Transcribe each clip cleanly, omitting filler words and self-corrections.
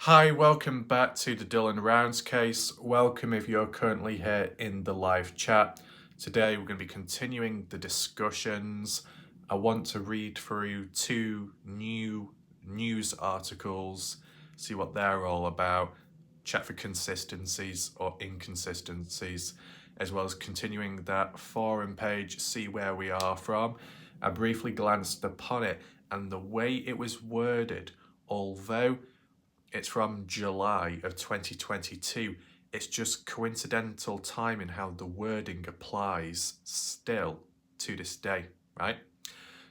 Hi, welcome back to the Dylan Rounds case. Welcome if you're currently here in the live chat. Today we're going to be continuing the discussions. I want to read through two new news articles, see what they're all about, check for consistencies or inconsistencies, as well as continuing that forum page, see where we are from. I briefly glanced upon it and the way it was worded, although it's from July of 2022. It's just coincidental timing how the wording applies still to this day, right?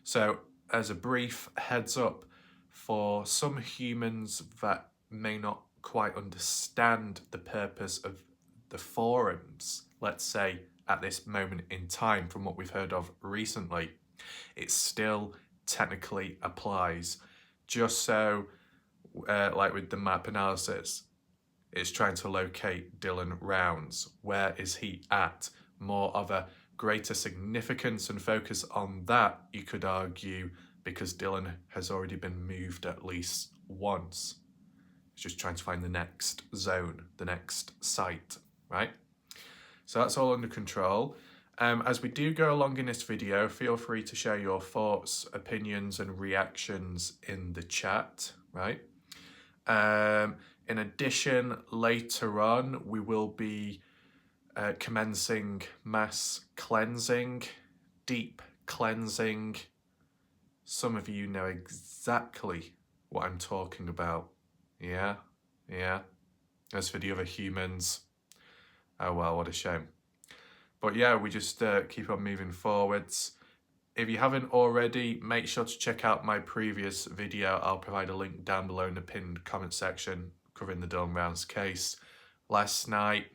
So as a brief heads up, for some humans that may not quite understand the purpose of the forums, let's say at this moment in time from what we've heard of recently, it still technically applies. Just so like with the map analysis, it's trying to locate Dylan Rounds. Where is he at? More of a greater significance and focus on that, you could argue, because Dylan has already been moved at least once. It's just trying to find the next zone, the next site, right? So that's all under control. As we do go along in this video, feel free to share your thoughts, opinions, and reactions in the chat, right? In addition, later on, we will be commencing mass cleansing, deep cleansing. Some of you know exactly what I'm talking about. Yeah. As for the other humans, oh well, what a shame. But yeah, we just keep on moving forwards. If you haven't already, make sure to check out my previous video. I'll provide a link down below in the pinned comment section covering the Dylan Rounds case. Last night,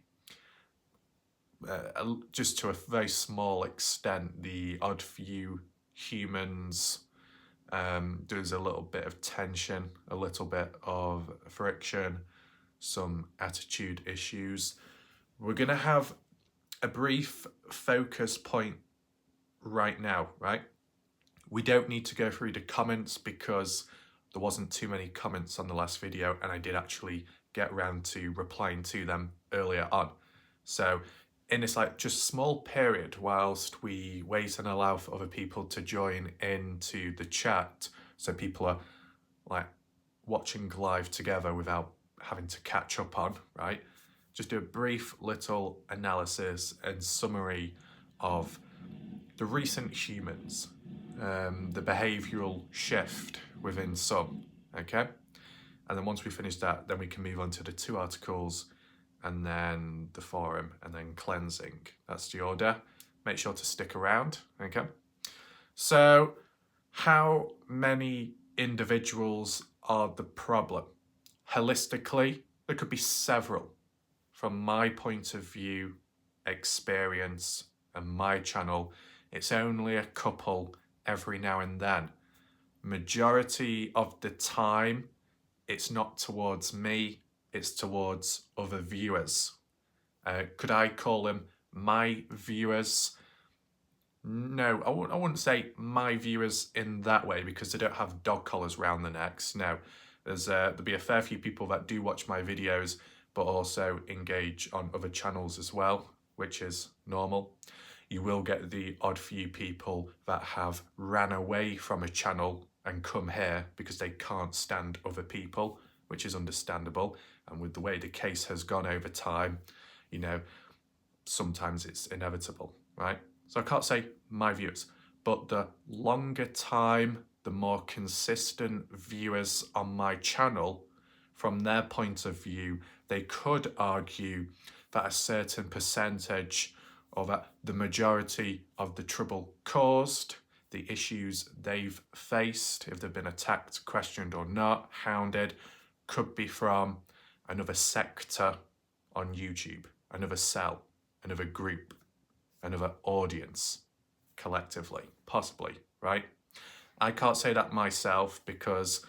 just to a very small extent, the odd few humans, there's a little bit of tension, a little bit of friction, some attitude issues. We're going to have a brief focus point right now, right? We don't need to go through the comments because there wasn't too many comments on the last video and I did actually get around to replying to them earlier on. So in this just small period whilst we wait and allow for other people to join into the chat, so people are like watching live together without having to catch up on, right? Just do a brief little analysis and summary of the recent humans, the behavioural shift within some, okay? And then once we finish that, then we can move on to the two articles and then the forum and then cleansing. That's the order. Make sure to stick around, okay? So how many individuals are the problem? Holistically, there could be several. From my point of view, experience, and my channel, it's only a couple every now and then. Majority of the time, it's not towards me, it's towards other viewers. Could I call them my viewers? No, I wouldn't say my viewers in that way because they don't have dog collars round their necks. No, there'll be a fair few people that do watch my videos but also engage on other channels as well, which is normal. You will get the odd few people that have ran away from a channel and come here because they can't stand other people, which is understandable. And with the way the case has gone over time, you know, sometimes it's inevitable, right? So I can't say my viewers, but the longer time, the more consistent viewers on my channel, from their point of view, they could argue that a certain percentage or that the majority of the trouble caused, the issues they've faced, if they've been attacked, questioned or not, hounded, could be from another sector on YouTube, another cell, another group, another audience, collectively, possibly, right? I can't say that myself because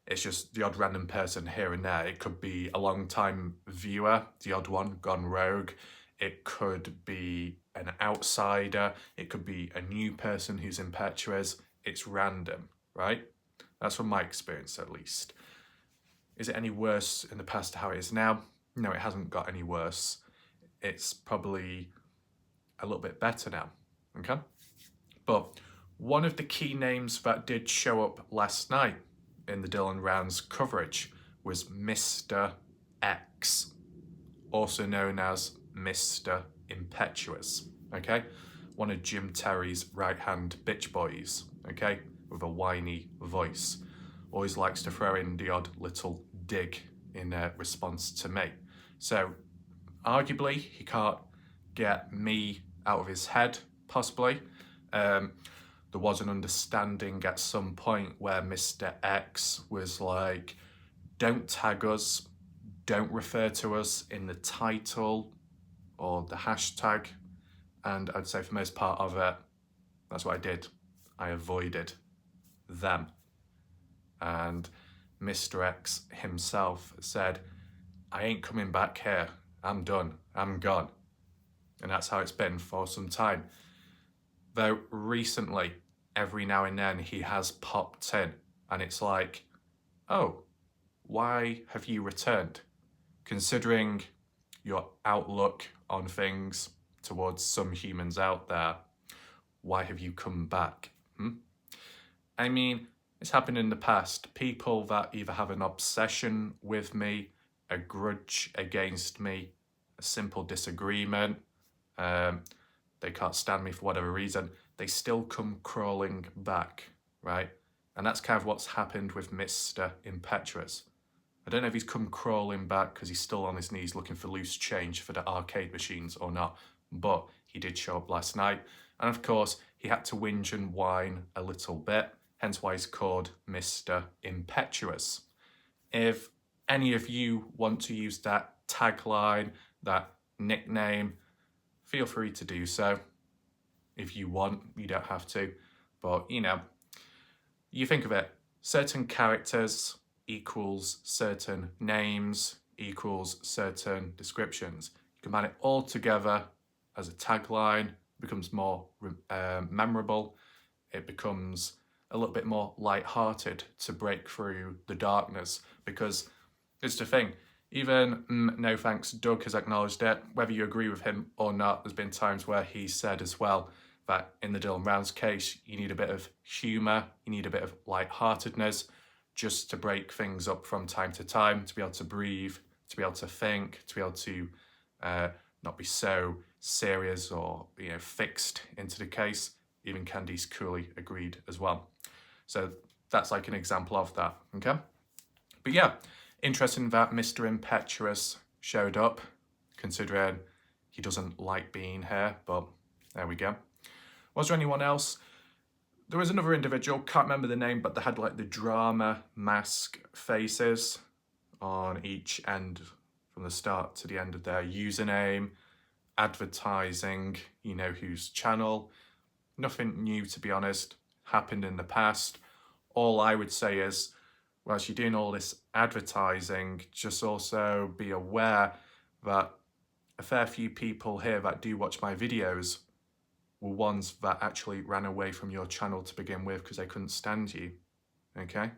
it's just the odd random person here and there. It could be a long-time viewer, the odd one gone rogue. It could be an outsider. It could be a new person who's impetuous. It's random, right? That's from my experience, at least. Is it any worse in the past to how it is now? No, it hasn't got any worse. It's probably a little bit better now, okay? But one of the key names that did show up last night in the Dylan Rounds coverage was Mr. X, also known as Mr. Impetuous, okay? One of Jim Terry's right-hand bitch boys, okay? With a whiny voice. Always likes to throw in the odd little dig in response to me. So, arguably, he can't get me out of his head, possibly. There was an understanding at some point where Mr. X was like, don't tag us, don't refer to us in the title or the hashtag. And I'd say for the most part of it, that's what I did. I avoided them. And Mr. X himself said, I ain't coming back here. I'm done. I'm gone. And that's how it's been for some time. Though recently, every now and then, he has popped in. And it's like, oh, why have you returned? Considering your outlook on things towards some humans out there, why have you come back? I mean, it's happened in the past. People that either have an obsession with me, a grudge against me, a simple disagreement, they can't stand me for whatever reason, they still come crawling back, right? And that's kind of what's happened with Mr. Impetuous. I don't know if he's come crawling back because he's still on his knees looking for loose change for the arcade machines or not, but he did show up last night. And of course, he had to whinge and whine a little bit, hence why he's called Mr. Impetuous. If any of you want to use that tagline, that nickname, feel free to do so. If you want, you don't have to. But, you know, you think of it, certain characters equals certain names equals certain descriptions. You combine it all together as a tagline, it becomes more memorable. It becomes a little bit more light-hearted to break through the darkness, because it's the thing, even No Thanks Doug has acknowledged it, whether you agree with him or not. There's been times where he said as well that in the Dylan Rounds case, you need a bit of humour, you need a bit of light-heartedness just to break things up from time to time, to be able to breathe, to be able to think, to be able to not be so serious or, you know, fixed into the case. Even Candice Cooley agreed as well. So that's like an example of that, okay? But yeah, interesting that Mr. Impetuous showed up, considering he doesn't like being here, but there we go. Was there anyone else? There was another individual, can't remember the name, but they had like the drama mask faces on each end from the start to the end of their username, advertising, you know, whose channel. Nothing new, to be honest, happened in the past. All I would say is, whilst you're doing all this advertising, just also be aware that a fair few people here that do watch my videos were ones that actually ran away from your channel to begin with because they couldn't stand you, okay?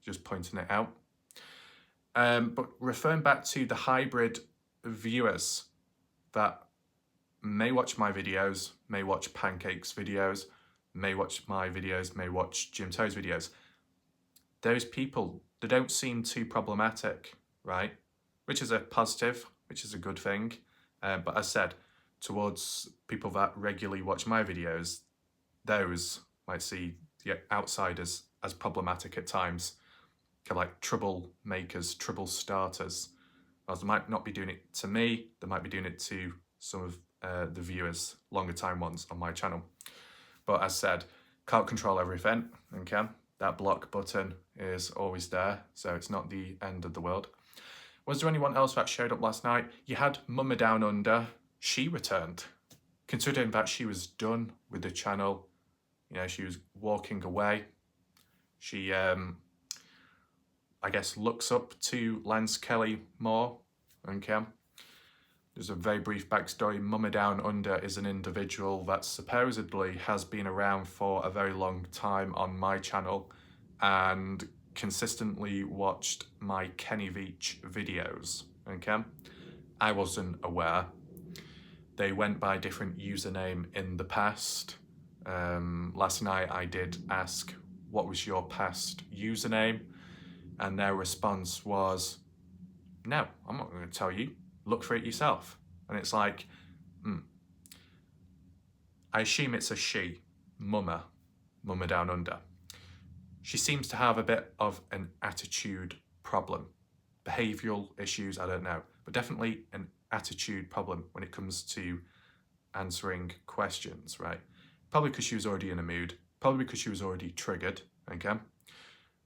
Just pointing it out. But referring back to the hybrid viewers that may watch my videos, may watch Pancake's videos, may watch my videos, may watch Jim Toe's videos, those people, they don't seem too problematic, right? Which is a positive, which is a good thing. But as said, towards people that regularly watch my videos, those might see the outsiders as problematic at times, kind of like troublemakers, trouble starters. Whilst they might not be doing it to me, they might be doing it to some of the viewers, longer time ones on my channel. But as said, can't control everything, okay? That block button is always there, so it's not the end of the world. Was there anyone else that showed up last night? You had Mumma Down Under. She returned. Considering that she was done with the channel, you know, she was walking away. She, I guess, looks up to Lance Kelly more, okay? There's a very brief backstory. Mumma Down Under is an individual that supposedly has been around for a very long time on my channel and consistently watched my Kenny Veach videos, okay? I wasn't aware. They went by a different username in the past. Last night I did ask, what was your past username? And their response was, no, I'm not going to tell you. Look for it yourself. And it's like, I assume it's a she, Mumma Down Under. She seems to have a bit of an attitude problem. Behavioural issues, I don't know. But definitely an attitude problem when it comes to answering questions, right? Probably because she was already in a mood. Probably because she was already triggered, okay?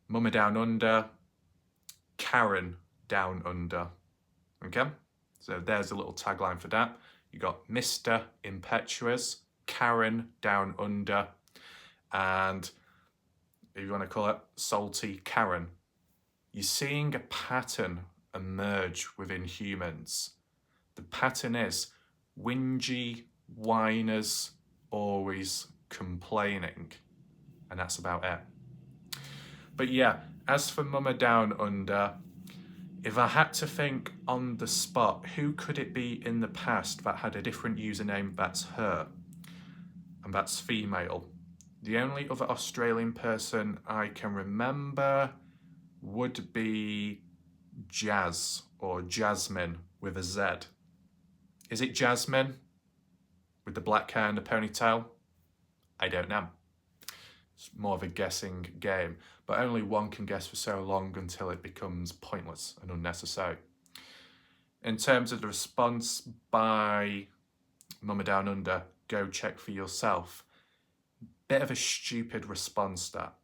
Mumma Down Under, Karen Down Under, okay? So there's a little tagline for that. You got Mr. Impetuous, Karen Down Under, and if you want to call it, Salty Karen. You're seeing a pattern emerge within humans. The pattern is whingy, whiners, always complaining, and that's about it. But yeah, as for Mumma Down Under, if I had to think on the spot, who could it be in the past that had a different username that's her? And that's female. The only other Australian person I can remember would be Jazz or Jasmine with a Z. Is it Jasmine with the black hair and the ponytail? I don't know. It's more of a guessing game, but only one can guess for so long until it becomes pointless and unnecessary. In terms of the response by Mumma Down Under, go check for yourself. Bit of a stupid response that.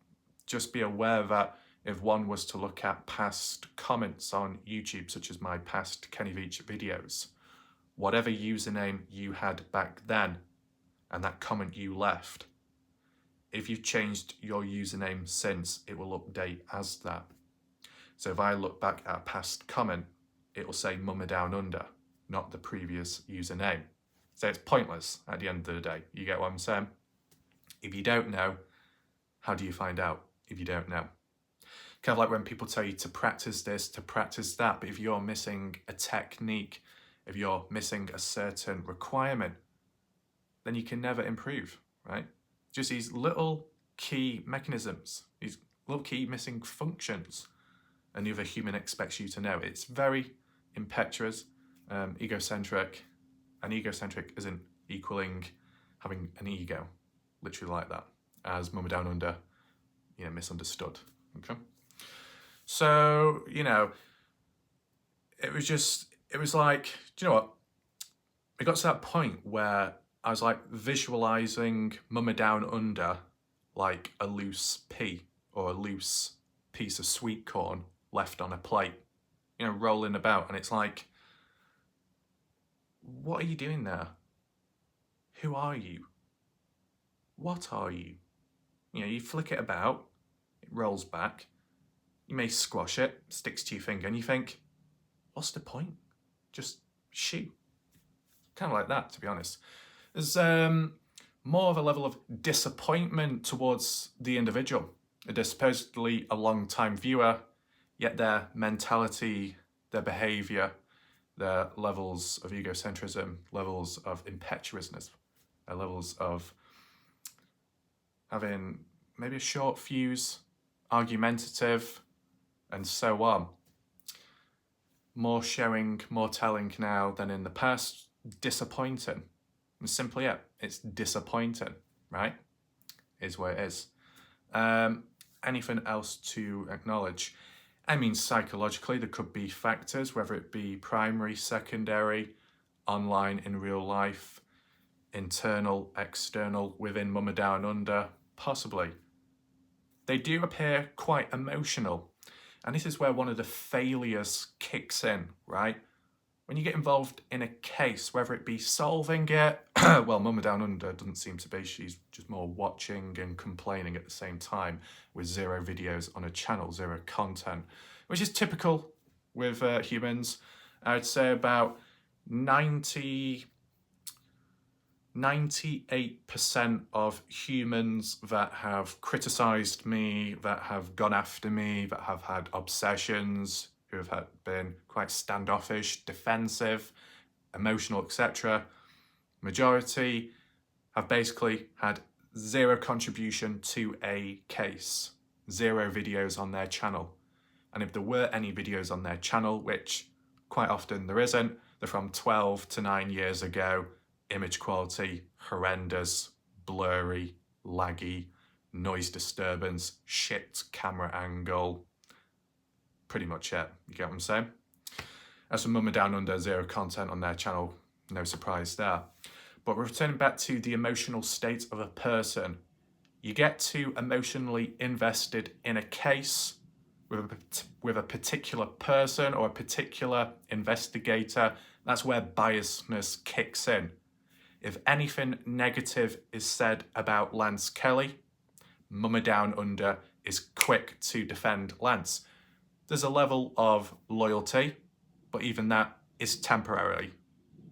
Just be aware that if one was to look at past comments on YouTube, such as my past Kenny Veach videos, whatever username you had back then and that comment you left, if you've changed your username since, it will update as that. So if I look back at a past comment, it will say Mumma Down Under, not the previous username. So it's pointless at the end of the day. You get what I'm saying? If you don't know, how do you find out if you don't know? Kind of like when people tell you to practice this, to practice that, but if you're missing a technique, if you're missing a certain requirement, then you can never improve, right? Just these little key mechanisms, these little key missing functions, and the other human expects you to know. It's very impetuous, egocentric, and egocentric isn't equaling having an ego, literally like that, as Mumma Down Under, misunderstood, okay? So, it was like, do you know what? It got to that point where I was like visualizing Mumma Down Under like a loose pea or a loose piece of sweet corn left on a plate, rolling about. And it's like, what are you doing there? Who are you? What are you? You flick it about, it rolls back. You may squash it, sticks to your finger, and you think, what's the point? Just shoo. Kind of like that, to be honest. There's more of a level of disappointment towards the individual. They're supposedly a long-time viewer, yet their mentality, their behaviour, their levels of egocentrism, levels of impetuousness, levels of having maybe a short fuse, argumentative, and so on. More showing, more telling now than in the past. Disappointing. And simply it. It's disappointing, right? Is what it is. Anything else to acknowledge? I mean, psychologically, there could be factors, whether it be primary, secondary, online, in real life, internal, external, within Mumma Down Under, possibly. They do appear quite emotional. And this is where one of the failures kicks in, right? When you get involved in a case, whether it be solving it, well, Mumma Down Under doesn't seem to be. She's just more watching and complaining at the same time with 0 videos on a channel, 0 content, which is typical with humans. I'd say about 90% 98% of humans that have criticised me, that have gone after me, that have had obsessions, who have been quite standoffish, defensive, emotional, etc., majority have basically had zero contribution to a case, zero videos on their channel. And if there were any videos on their channel, which quite often there isn't, they're from 12 to 9 years ago, image quality, horrendous, blurry, laggy, noise disturbance, shit camera angle, pretty much it, you get what I'm saying? As for Mum and Down Under, zero content on their channel, no surprise there. But returning back to the emotional state of a person, you get too emotionally invested in a case with a particular person or a particular investigator, that's where biasness kicks in. If anything negative is said about Lance Kelly, Mum Down Under is quick to defend Lance. There's a level of loyalty, but even that is temporary,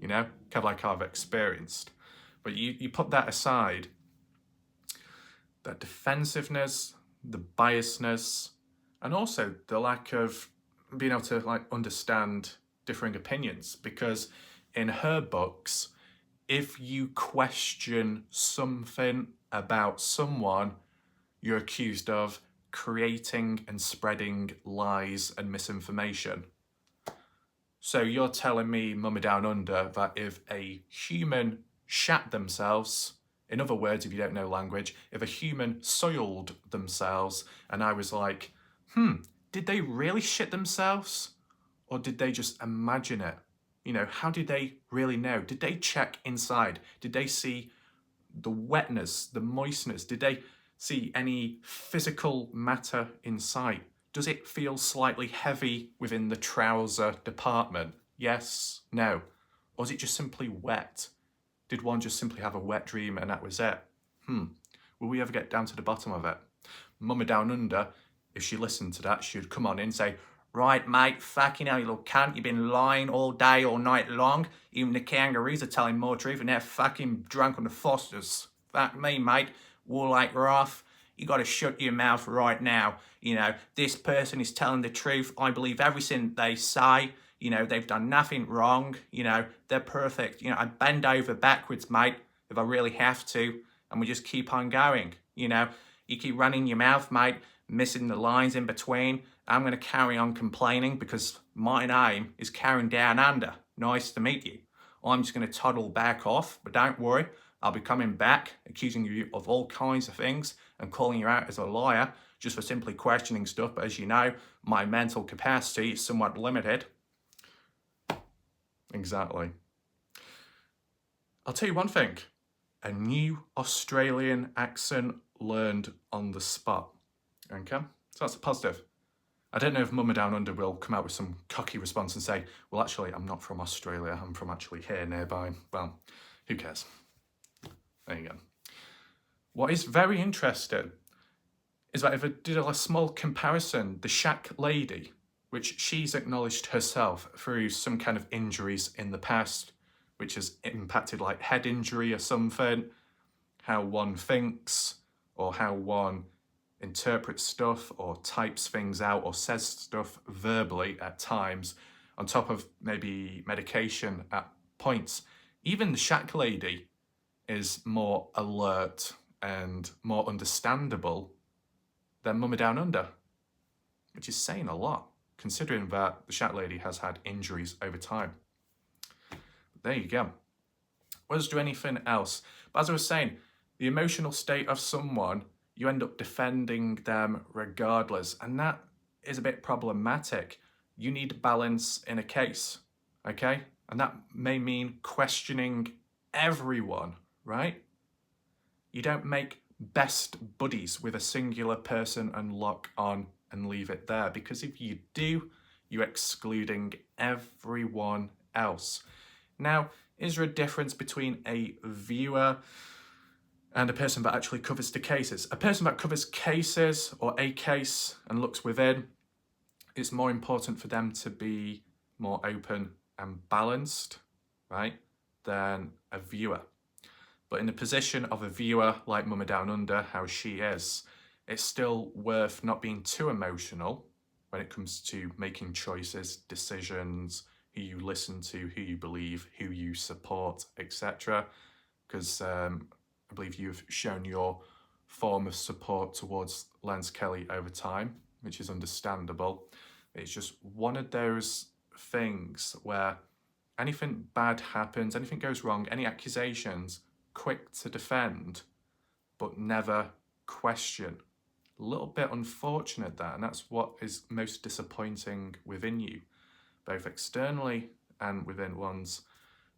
you know, kind of like I've experienced. But you put that aside, that defensiveness, the biasness, and also the lack of being able to like understand differing opinions, because in her books, if you question something about someone, you're accused of creating and spreading lies and misinformation. So you're telling me, Mum Down Under, that if a human shat themselves, in other words, if you don't know language, if a human soiled themselves, and I was like, did they really shit themselves? Or did they just imagine it? You know, how did they really know? Did they check inside? Did they see the wetness, the moistness? Did they see any physical matter inside? Does it feel slightly heavy within the trouser department? Yes, no. Or is it just simply wet? Did one just simply have a wet dream and that was it? Will we ever get down to the bottom of it? Mum Down Under, if she listened to that, she'd come on in and say, right, mate, fucking hell, you little cunt, you've been lying all day, all night long. Even the kangaroos are telling more truth and they're fucking drunk on the Fosters. Fuck me, mate. Warlike Wrath, you got to shut your mouth right now. You know, this person is telling the truth. I believe everything they say. You know, they've done nothing wrong. You know, they're perfect. You know, I bend over backwards, mate, if I really have to. And we just keep on going. You know, you keep running your mouth, mate, missing the lines in between. I'm going to carry on complaining because my name is Karen Down Under. Nice to meet you. I'm just going to toddle back off, but don't worry. I'll be coming back, accusing you of all kinds of things and calling you out as a liar just for simply questioning stuff. But as you know, my mental capacity is somewhat limited. Exactly. I'll tell you one thing. A new Australian accent learned on the spot. Okay? So that's a positive. I don't know if Mum Down Under will come out with some cocky response and say, well, actually, I'm not from Australia. I'm from actually here nearby. Well, who cares? There you go. What is very interesting is that if I did a small comparison, the Shack lady, which she's acknowledged herself through some kind of injuries in the past, which has impacted like head injury or something, how one thinks or how one interprets stuff or types things out or says stuff verbally at times, on top of maybe medication at points. Even the Shack lady is more alert and more understandable than Mum Down Under, which is saying a lot, considering that the Shack lady has had injuries over time. But there you go. Was there anything else? But as I was saying, the emotional state of someone, you end up defending them regardless, and that is a bit problematic. You need balance in a case, okay? And that may mean questioning everyone, right? You don't make best buddies with a singular person and lock on and leave it there, because if you do, you're excluding everyone else. Now, is there a difference between a viewer and a person that actually covers the cases? A person that covers cases or a case and looks within, it's more important for them to be more open and balanced, right, than a viewer. But in the position of a viewer like Mama Down Under, how she is, it's still worth not being too emotional when it comes to making choices, decisions, who you listen to, who you believe, who you support, etc. Because I believe you've shown your form of support towards Lance Kelly over time, which is understandable. It's just one of those things where anything bad happens, anything goes wrong, any accusations, quick to defend, but never question. A little bit unfortunate that, and that's what is most disappointing within you, both externally and within one's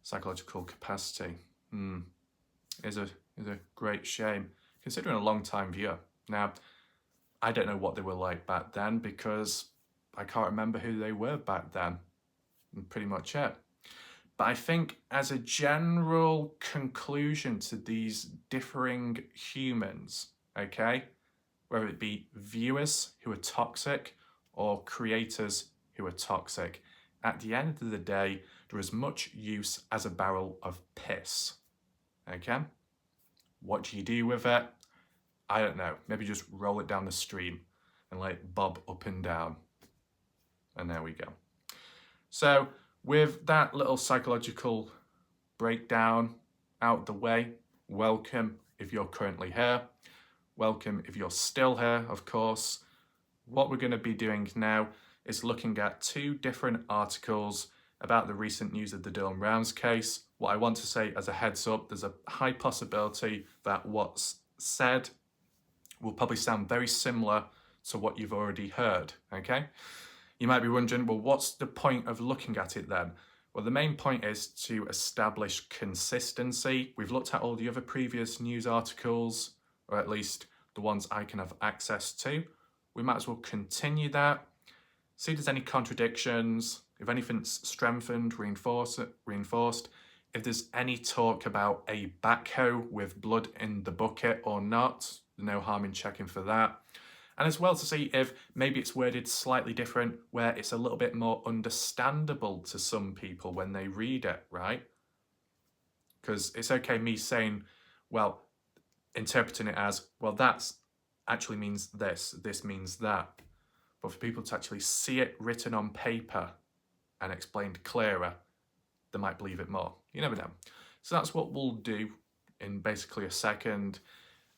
psychological capacity. Is a great shame, considering a long-time viewer. Now, I don't know what they were like back then because I can't remember who they were back then. And pretty much it. But I think as a general conclusion to these differing humans, okay, whether it be viewers who are toxic or creators who are toxic, at the end of the day, there is much use as a barrel of piss, okay? What do you do with it? I don't know. Maybe just roll it down the stream and let it bob up and down. And there we go. So with that little psychological breakdown out the way, welcome if you're currently here. Welcome if you're still here, of course. What we're going to be doing now is looking at two different articles about the recent news of the Dylan Rounds case. What I want to say as a heads up, there's a high possibility that what's said will probably sound very similar to what you've already heard, okay? You might be wondering, well, what's the point of looking at it then? Well, the main point is to establish consistency. We've looked at all the other previous news articles, or at least the ones I can have access to. We might as well continue that, see if there's any contradictions, if anything's strengthened, reinforced, if there's any talk about a backhoe with blood in the bucket or not. No harm in checking for that. And as well to see if maybe it's worded slightly different, where it's a little bit more understandable to some people when they read it, right? Because it's okay me saying, well, interpreting it as, well, that's actually means this means that. But for people to actually see it written on paper and explained clearer, they might believe it more. You never know. So that's what we'll do in basically a second.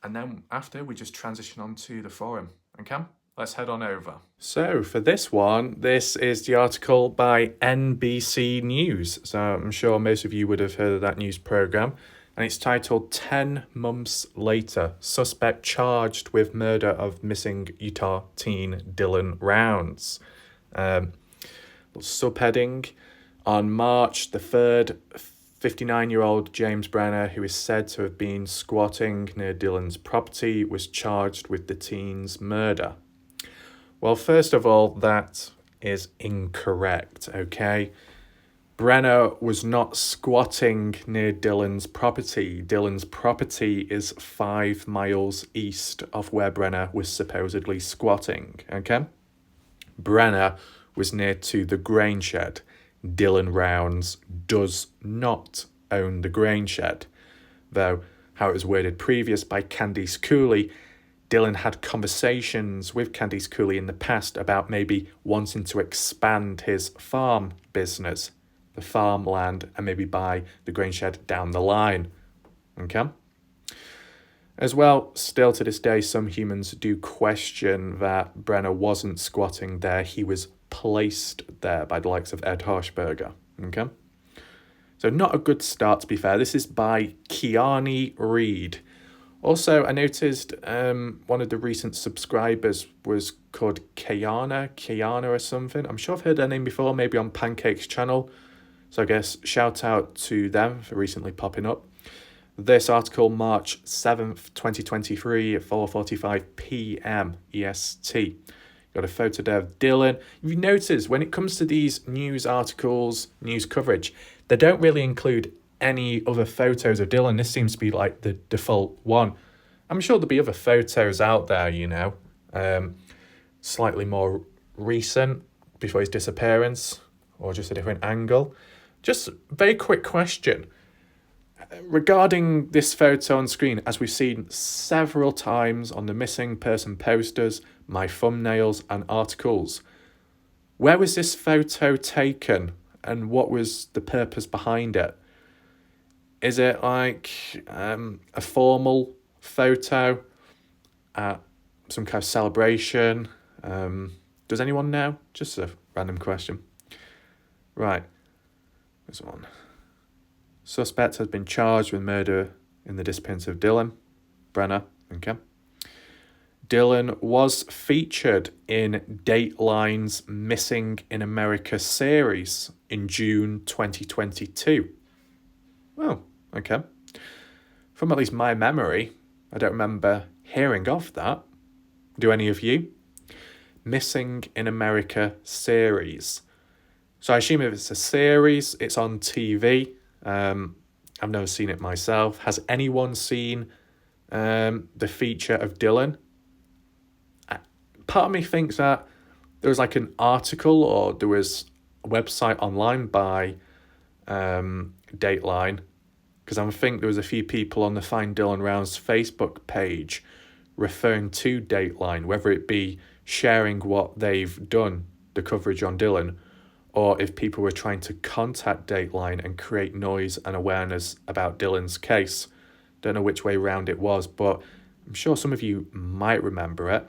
And then after, we just transition on to the forum. Okay, let's head on over. So for this one, this is the article by NBC News. So I'm sure most of you would have heard of that news program. And it's titled 10 Months Later, Suspect Charged with Murder of Missing Utah Teen Dylan Rounds. Subheading, on March the 3rd, 59-year-old James Brenner, who is said to have been squatting near Dylan's property, was charged with the teen's murder. Well, first of all, that is incorrect, okay? Brenner was not squatting near Dylan's property. Dylan's property is 5 miles east of where Brenner was supposedly squatting, okay? Brenner was near to the grain shed. Dylan Rounds does not own the grain shed, though how it was worded previous by Candice Cooley, Dylan had conversations with Candice Cooley in the past about maybe wanting to expand his farm business, the farmland, and maybe buy the grain shed down the line. Okay? As well, still to this day, some humans do question that Brenner wasn't squatting there. He was placed there by the likes of Ed Harshberger. Okay? So not a good start, to be fair. This is by Kiani Reed. Also, I noticed one of the recent subscribers was called Kiana or something. I'm sure I've heard their name before, maybe on Pancake's channel. So I guess shout out to them for recently popping up. This article, March 7th, 2023 at 4:45 p.m. EST. Got a photo there of Dylan. You've noticed when it comes to these news articles, news coverage, they don't really include any other photos of Dylan. This seems to be like the default one. I'm sure there'll be other photos out there, you know, slightly more recent before his disappearance or just a different angle. Just very quick question. Regarding this photo on screen, as we've seen several times on the missing person posters, my thumbnails and articles, where was this photo taken and what was the purpose behind it? Is it like a formal photo at some kind of celebration? Does anyone know? Just a random question. Right, this one. Suspect has been charged with murder in the disappearance of Dylan Brenner. Okay. Dylan was featured in Dateline's Missing in America series in June 2022. Oh, okay. From at least my memory, I don't remember hearing of that. Do any of you? Missing in America series. So I assume if it's a series, it's on TV. I've never seen it myself. Has anyone seen the feature of Dylan? Part of me thinks that there was like an article or there was a website online by Dateline, because I think there was a few people on the Find Dylan Rounds Facebook page referring to Dateline, whether it be sharing what they've done, the coverage on Dylan, or if people were trying to contact Dateline and create noise and awareness about Dylan's case. Don't know which way round it was, but I'm sure some of you might remember it.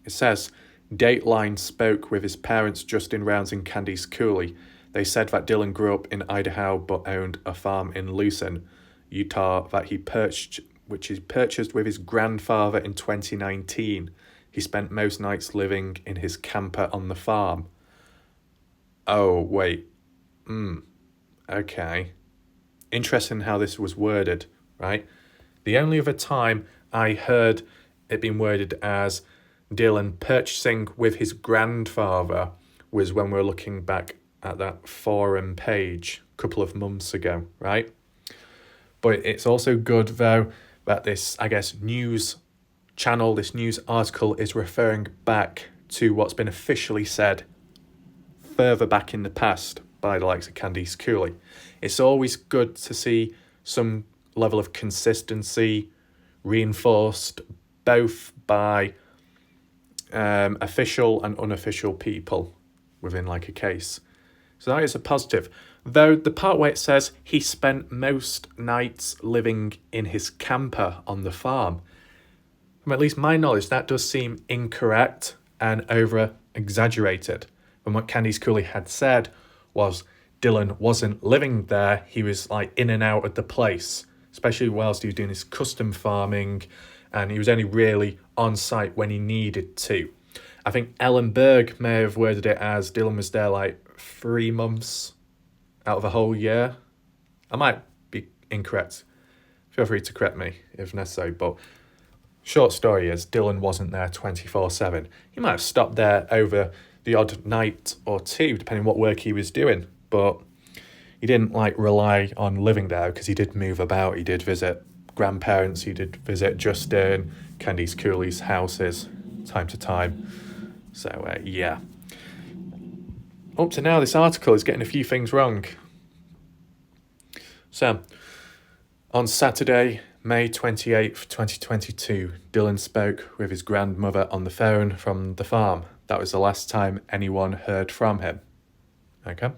It says, Dateline spoke with his parents, Justin Rounds and Candice Cooley. They said that Dylan grew up in Idaho but owned a farm in Lucin, Utah, that he purchased with his grandfather in 2019. He spent most nights living in his camper on the farm. Oh, wait. Okay. Interesting how this was worded, right? The only other time I heard it being worded as Dylan purchasing with his grandfather was when we were looking back at that forum page a couple of months ago, right? But it's also good, though, that this, I guess, news channel, this news article is referring back to what's been officially said further back in the past by the likes of Candice Cooley. It's always good to see some level of consistency reinforced both by official and unofficial people within like a case. So that is a positive. Though the part where it says he spent most nights living in his camper on the farm, from at least my knowledge, that does seem incorrect and over exaggerated. And what Candice Cooley had said was Dylan wasn't living there. He was like in and out of the place, especially whilst he was doing his custom farming, and he was only really on site when he needed to. I think Ellen Berg may have worded it as Dylan was there like 3 months out of a whole year. I might be incorrect. Feel free to correct me if necessary, but short story is Dylan wasn't there 24/7. He might have stopped there over the odd night or two, depending what work he was doing, but he didn't like rely on living there because he did move about. He did visit grandparents, he did visit Justin, Candice Cooley's houses time to time. So yeah. Up to now, this article is getting a few things wrong. So, on Saturday, May 28th, 2022, Dylan spoke with his grandmother on the phone from the farm. That was the last time anyone heard from him. Okay.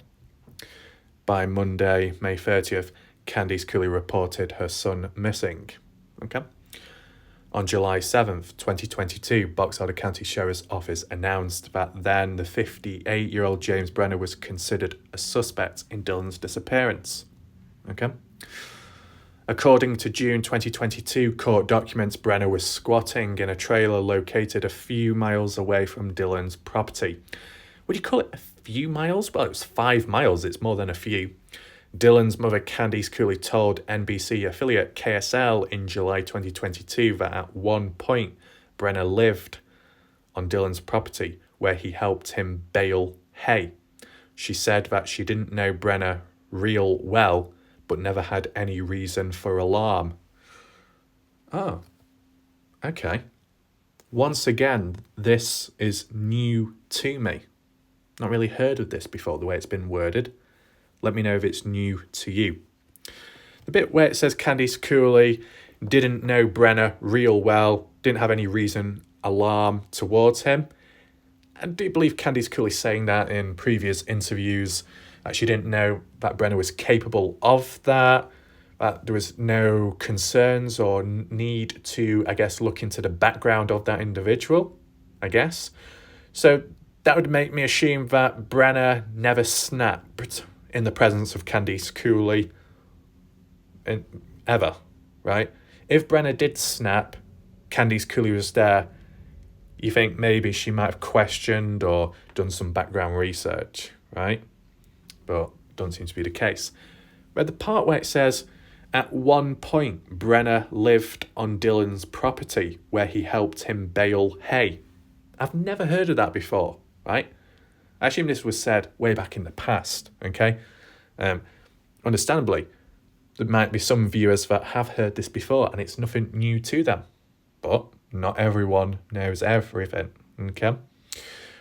By Monday, May 30th, Candice Cooley reported her son missing. Okay. On July 7th, 2022, Box Elder County Sheriff's Office announced that then the 58-year-old James Brenner was considered a suspect in Dylan's disappearance. Okay. According to June 2022 court documents, Brenner was squatting in a trailer located a few miles away from Dylan's property. Would you call it a few miles? Well, it was 5 miles. It's more than a few. Dylan's mother, Candice Cooley, told NBC affiliate KSL in July 2022 that at one point Brenner lived on Dylan's property where he helped him bale hay. She said that she didn't know Brenner real well, but never had any reason for alarm. Oh, okay. Once again, this is new to me. Not really heard of this before, the way it's been worded. Let me know if it's new to you. The bit where it says Candice Cooley didn't know Brenner real well, didn't have any reason alarm towards him. I do believe Candice Cooley saying that in previous interviews, that she didn't know that Brenner was capable of that there was no concerns or need to, I guess, look into the background of that individual, I guess. So that would make me assume that Brenner never snapped in the presence of Candice Cooley ever, right? If Brenner did snap, Candice Cooley was there, you think maybe she might have questioned or done some background research, right? But doesn't seem to be the case. But the part where it says, at one point, Brenner lived on Dylan's property where he helped him bale hay. I've never heard of that before, right? I assume this was said way back in the past, okay? Understandably, there might be some viewers that have heard this before and it's nothing new to them. But not everyone knows everything, okay?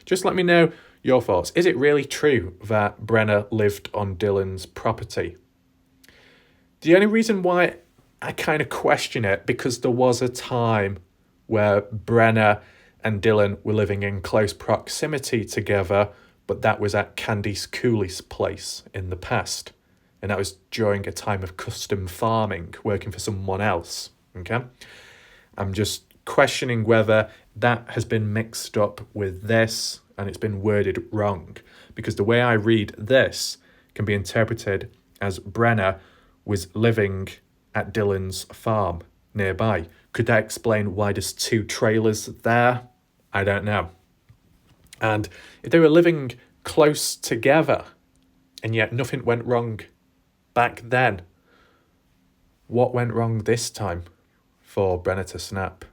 Just let me know your thoughts. Is it really true that Brenner lived on Dylan's property? The only reason why I kind of question it, because there was a time where Brenner and Dylan were living in close proximity together, but that was at Candice Cooley's place in the past. And that was during a time of custom farming, working for someone else, okay? I'm just questioning whether that has been mixed up with this and it's been worded wrong, because the way I read this can be interpreted as Brenner was living at Dylan's farm nearby. Could that explain why there's two trailers there? I don't know. And if they were living close together and yet nothing went wrong back then, what went wrong this time for Brenner to snap?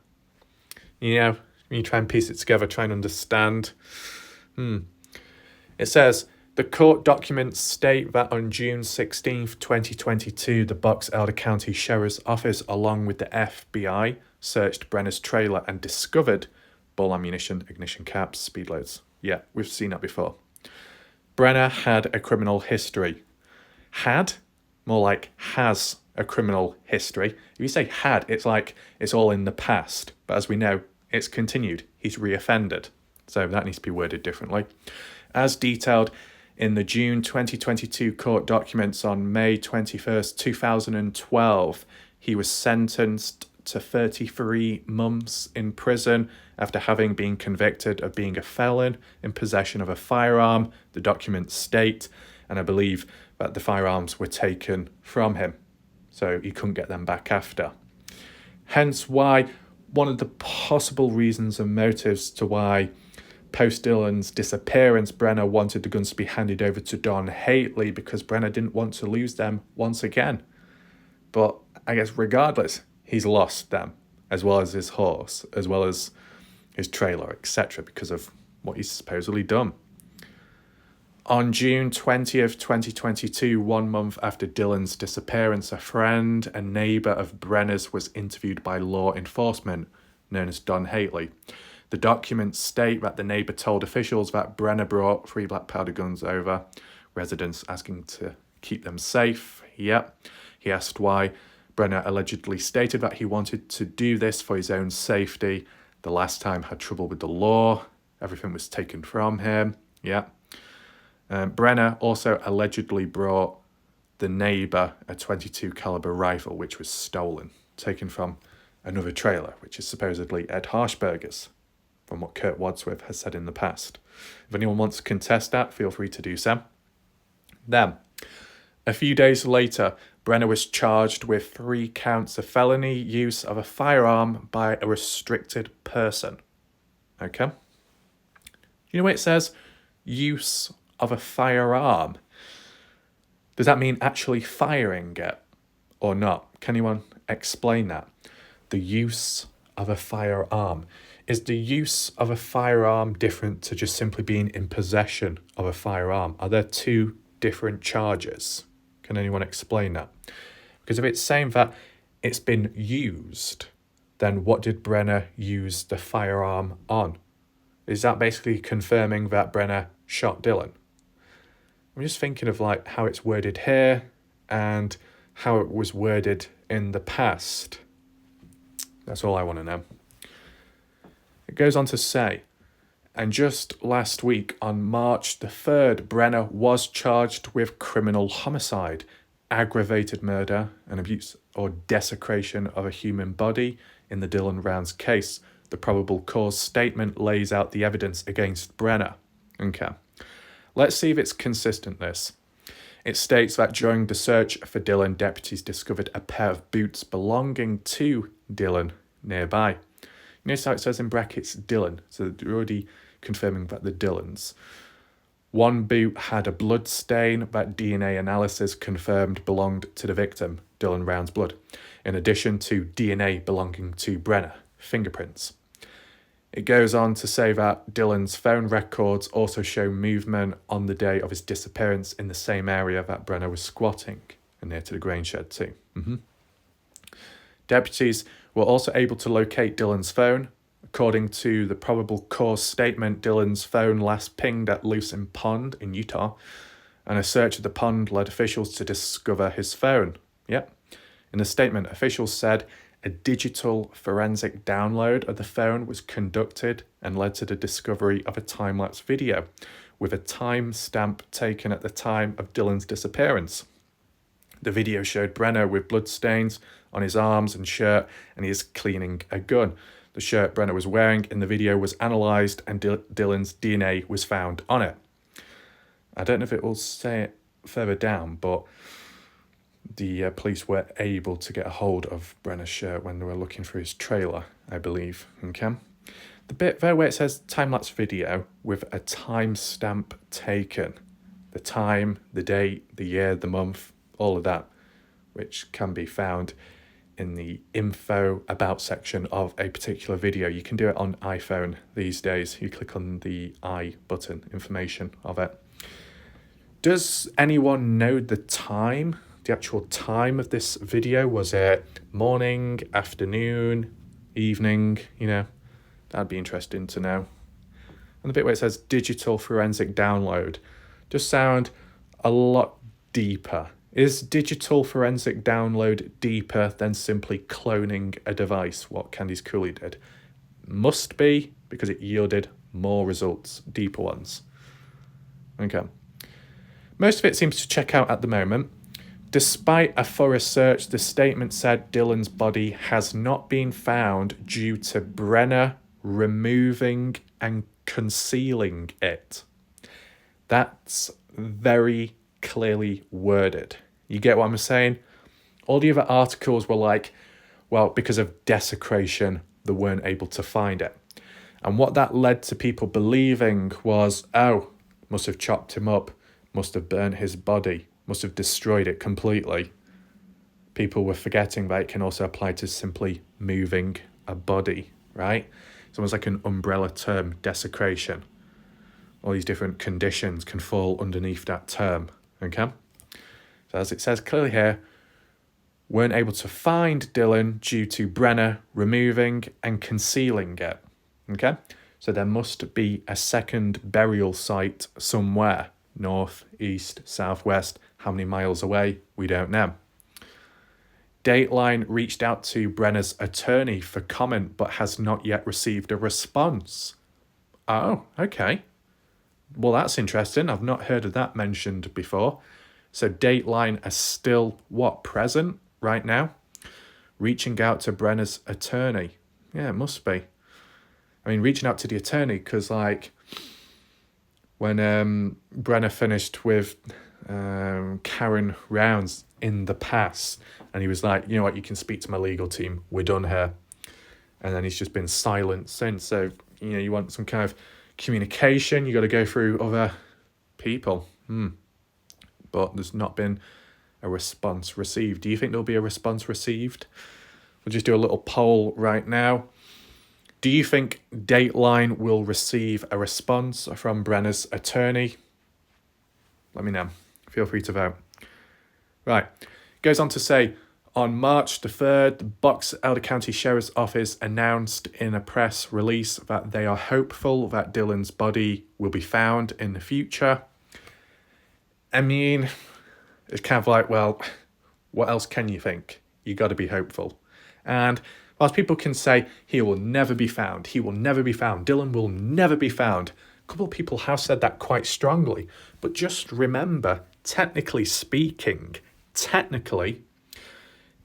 You know, when you try and piece it together, try and understand. It says, the court documents state that on June 16th, 2022, the Box Elder County Sheriff's Office, along with the FBI, searched Brenner's trailer and discovered ball ammunition, ignition caps, speed loads. Yeah, we've seen that before. Brenner had a criminal history. Had? More like has a criminal history. If you say had, it's like it's all in the past. But as we know, it's continued. He's reoffended. So that needs to be worded differently. As detailed in the June 2022 court documents on May 21st, 2012, he was sentenced to 33 months in prison after having been convicted of being a felon in possession of a firearm, the documents state, and I believe that the firearms were taken from him, so he couldn't get them back after. Hence why one of the possible reasons and motives to why post Dylan's disappearance, Brenner wanted the guns to be handed over to Don Hately because Brenner didn't want to lose them once again. But I guess regardless, he's lost them, as well as his horse, as well as his trailer, etc., because of what he's supposedly done. On June 20th, 2022, 1 month after Dylan's disappearance, a friend and neighbour of Brenner's was interviewed by law enforcement, known as Don Hately. The documents state that the neighbour told officials that Brenner brought 3 black powder guns over, residents asking to keep them safe. Yep. He asked why. Brenner allegedly stated that he wanted to do this for his own safety. The last time had trouble with the law. Everything was taken from him. Yeah. Brenner also allegedly brought the neighbour a .22 caliber rifle, which was stolen, taken from another trailer, which is supposedly Ed Harshberger's, from what Kurt Wadsworth has said in the past. If anyone wants to contest that, feel free to do so. Then, a few days later, Brenner was charged with 3 counts of felony use of a firearm by a restricted person. Okay? You know what it says? Use of a firearm. Does that mean actually firing it or not? Can anyone explain that? The use of a firearm. Is the use of a firearm different to just simply being in possession of a firearm? Are there 2 different charges? Can anyone explain that? Because if it's saying that it's been used, then what did Brenner use the firearm on? Is that basically confirming that Brenner shot Dylan? I'm just thinking of like how it's worded here and how it was worded in the past. That's all I want to know. It goes on to say, and just last week on March the 3rd, Brenner was charged with criminal homicide, aggravated murder, and abuse or desecration of a human body in the Dylan Rounds case. The probable cause statement lays out the evidence against Brenner. Okay. Let's see if it's consistent, this. It states that during the search for Dylan, deputies discovered a pair of boots belonging to Dylan nearby. You notice how it says in brackets Dylan, so they're already confirming that the Dylans. One boot had a blood stain that DNA analysis confirmed belonged to the victim, Dylan Round's blood, in addition to DNA belonging to Brenner, fingerprints. It goes on to say that Dylan's phone records also show movement on the day of his disappearance in the same area that Brenner was squatting, and near to the grain shed too. Deputies were also able to locate Dylan's phone. According to the probable cause statement, Dylan's phone last pinged at Lucin Pond in Utah, and a search of the pond led officials to discover his phone. Yep. In the statement, officials said a digital forensic download of the phone was conducted and led to the discovery of a time-lapse video with a time stamp taken at the time of Dylan's disappearance. The video showed Brenner with bloodstains on his arms and shirt, and he is cleaning a gun. The shirt Brenner was wearing in the video was analysed and Dylan's DNA was found on it. I don't know if it will say it further down, but the police were able to get a hold of Brenner's shirt when they were looking for his trailer, I believe. Okay. The bit there where it says time-lapse video with a timestamp taken. The time, the date, the year, the month, all of that, which can be found in the info about section of a particular video. You can do it on iPhone these days. You click on the I button, information of it. Does anyone know the time? The actual time of this video? Was it morning, afternoon, evening? You know, that'd be interesting to know. And the bit where it says digital forensic download just sound a lot deeper. Is digital forensic download deeper than simply cloning a device, what Candice Cooley did? Must be, because it yielded more results, deeper ones. Okay. Most of it seems to check out at the moment. Despite a thorough search, the statement said Dylan's body has not been found due to Brenner removing and concealing it. That's very clearly worded. You get what I'm saying? All the other articles were like, well, because of desecration, they weren't able to find it. And what that led to people believing was, oh, must have chopped him up, must have burnt his body, must have destroyed it completely. People were forgetting that it can also apply to simply moving a body, right? It's almost like an umbrella term, desecration. All these different conditions can fall underneath that term, okay? So as it says clearly here, weren't able to find Dylan due to Brenner removing and concealing it, okay? So there must be a second burial site somewhere, north, east, southwest. How many miles away? We don't know. Dateline reached out to Brenner's attorney for comment, but has not yet received a response. Oh, okay. Well, that's interesting. I've not heard of that mentioned before. So Dateline are still, present right now? Reaching out to Brenner's attorney. Yeah, it must be. I mean, reaching out to the attorney because, like, when Brenner finished with Karen Rounds in the past, and he was like, you know what, you can speak to my legal team. We're done here. And then he's just been silent since. So, you know, you want some kind of communication, you got to go through other people. But there's not been a response received. Do you think there'll be a response received? We'll just do a little poll right now. Do you think Dateline will receive a response from Brenner's attorney? Let me know. Feel free to vote. Right. Goes on to say, on March the 3rd, the Box Elder County Sheriff's Office announced in a press release that they are hopeful that Dylan's body will be found in the future. I mean, it's kind of like, well, What else can you think? You got to be hopeful. And whilst people can say, he will never be found, he will never be found, Dylan will never be found, a couple of people have said that quite strongly. But just remember, technically speaking,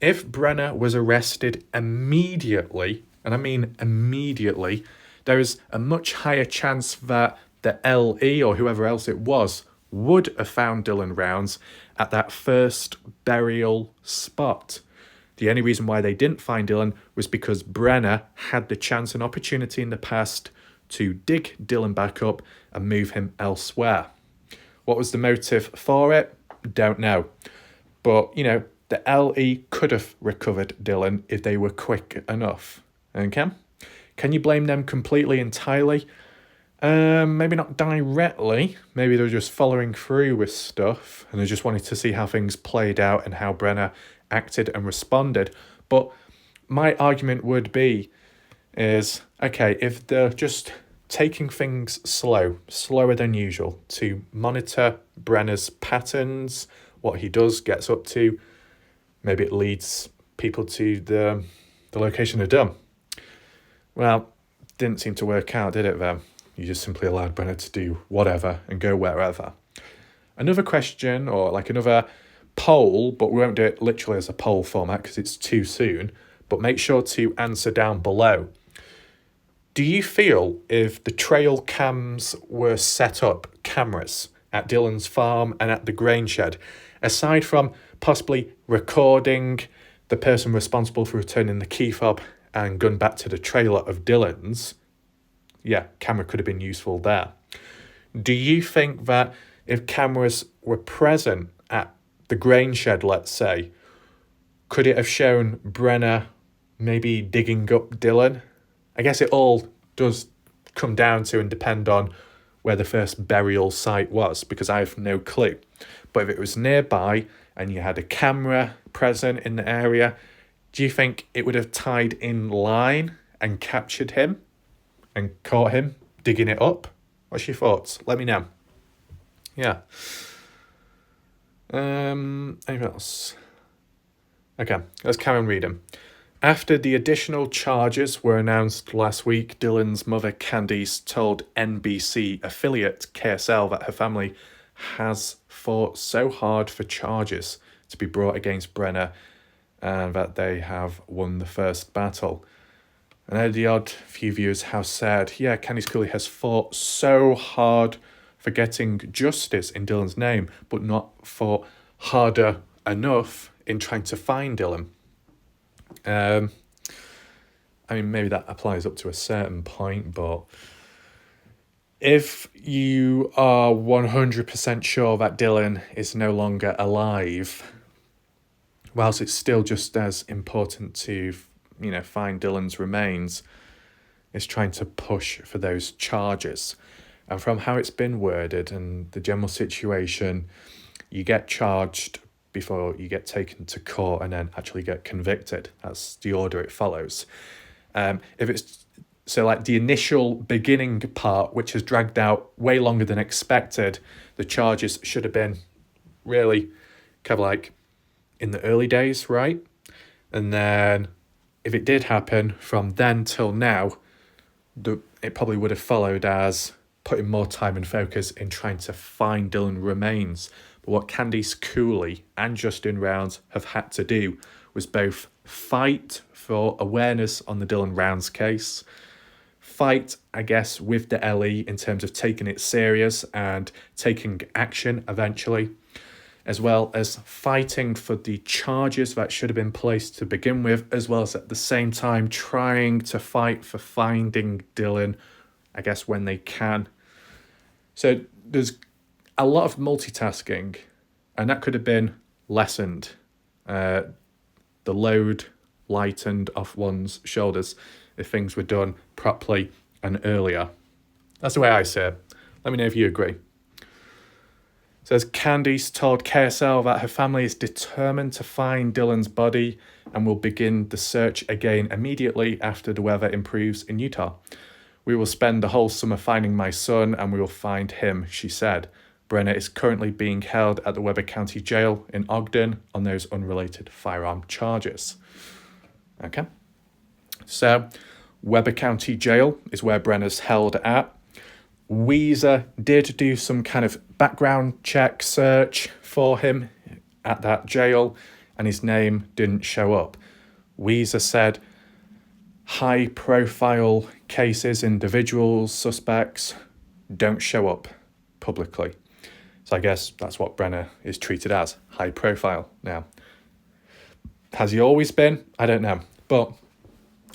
if Brenner was arrested immediately, and I mean immediately, there is a much higher chance that the LE or whoever else it was would have found Dylan Rounds at that first burial spot. The only reason why they didn't find Dylan was because Brenner had the chance and opportunity in the past to dig Dylan back up and move him elsewhere. What was the motive for it? Don't know. But, the LE could have recovered Dylan if they were quick enough. Okay? Can you blame them completely, entirely? Maybe not directly. Maybe they were just following through with stuff and they just wanted to see how things played out and how Brenner acted and responded. But my argument would be okay, if they're just taking things slower than usual, to monitor Brenner's patterns, what he does, gets up to, maybe it leads people to the location of Dumb. Well, didn't seem to work out, did it then? You just simply allowed Brenner to do whatever and go wherever. Another question, or like another poll, but we won't do it literally as a poll format because it's too soon, but make sure to answer down below. Do you feel if the trail cams were set up, cameras, at Dylan's farm and at the grain shed, aside from possibly recording the person responsible for returning the key fob and gun back to the trailer of Dylan's, camera could have been useful there. Do you think that if cameras were present at the grain shed, let's say, could it have shown Brenner maybe digging up Dylan? I guess it all does come down to and depend on where the first burial site was, because I have no clue. But if it was nearby and you had a camera present in the area, do you think it would have tied in line and captured him and caught him digging it up? What's your thoughts? Let me know. Yeah. Anything else? Okay, let's carry on reading. After the additional charges were announced last week, Dylan's mother, Candice, told NBC affiliate KSL that her family has fought so hard for charges to be brought against Brenner and that they have won the first battle. And I know the odd few viewers have said, Candice Cooley has fought so hard for getting justice in Dylan's name, but not fought harder enough in trying to find Dylan. Maybe that applies up to a certain point, but if you are 100% sure that Dylan is no longer alive, whilst it's still just as important to, find Dylan's remains, is trying to push for those charges. And from how it's been worded and the general situation, you get charged before you get taken to court and then actually get convicted. That's the order it follows. If it's so like the initial beginning part, which has dragged out way longer than expected, the charges should have been really kind of like in the early days, right? And then if it did happen from then till now, it probably would have followed as putting more time and focus in trying to find Dylan remains. But what Candice Cooley and Justin Rounds have had to do was both fight for awareness on the Dylan Rounds case, fight, I guess, with the LE in terms of taking it serious and taking action eventually, as well as fighting for the charges that should have been placed to begin with, as well as at the same time trying to fight for finding Dylan, I guess, when they can. So there's a lot of multitasking, and that could have been lessened. The load lightened off one's shoulders if things were done properly and earlier. That's the way I see it. Let me know if you agree. Says Candice told KSL that her family is determined to find Dylan's body and will begin the search again immediately after the weather improves in Utah. We will spend the whole summer finding my son and we will find him, she said. Brenner is currently being held at the Weber County Jail in Ogden on those unrelated firearm charges. Okay, so Weber County Jail is where Brenner's held at. Weezer did do some kind of background check search for him at that jail, and his name didn't show up. Weezer said high-profile cases, individuals, suspects don't show up publicly. So I guess that's what Brenner is treated as, high-profile now. Has he always been? I don't know. But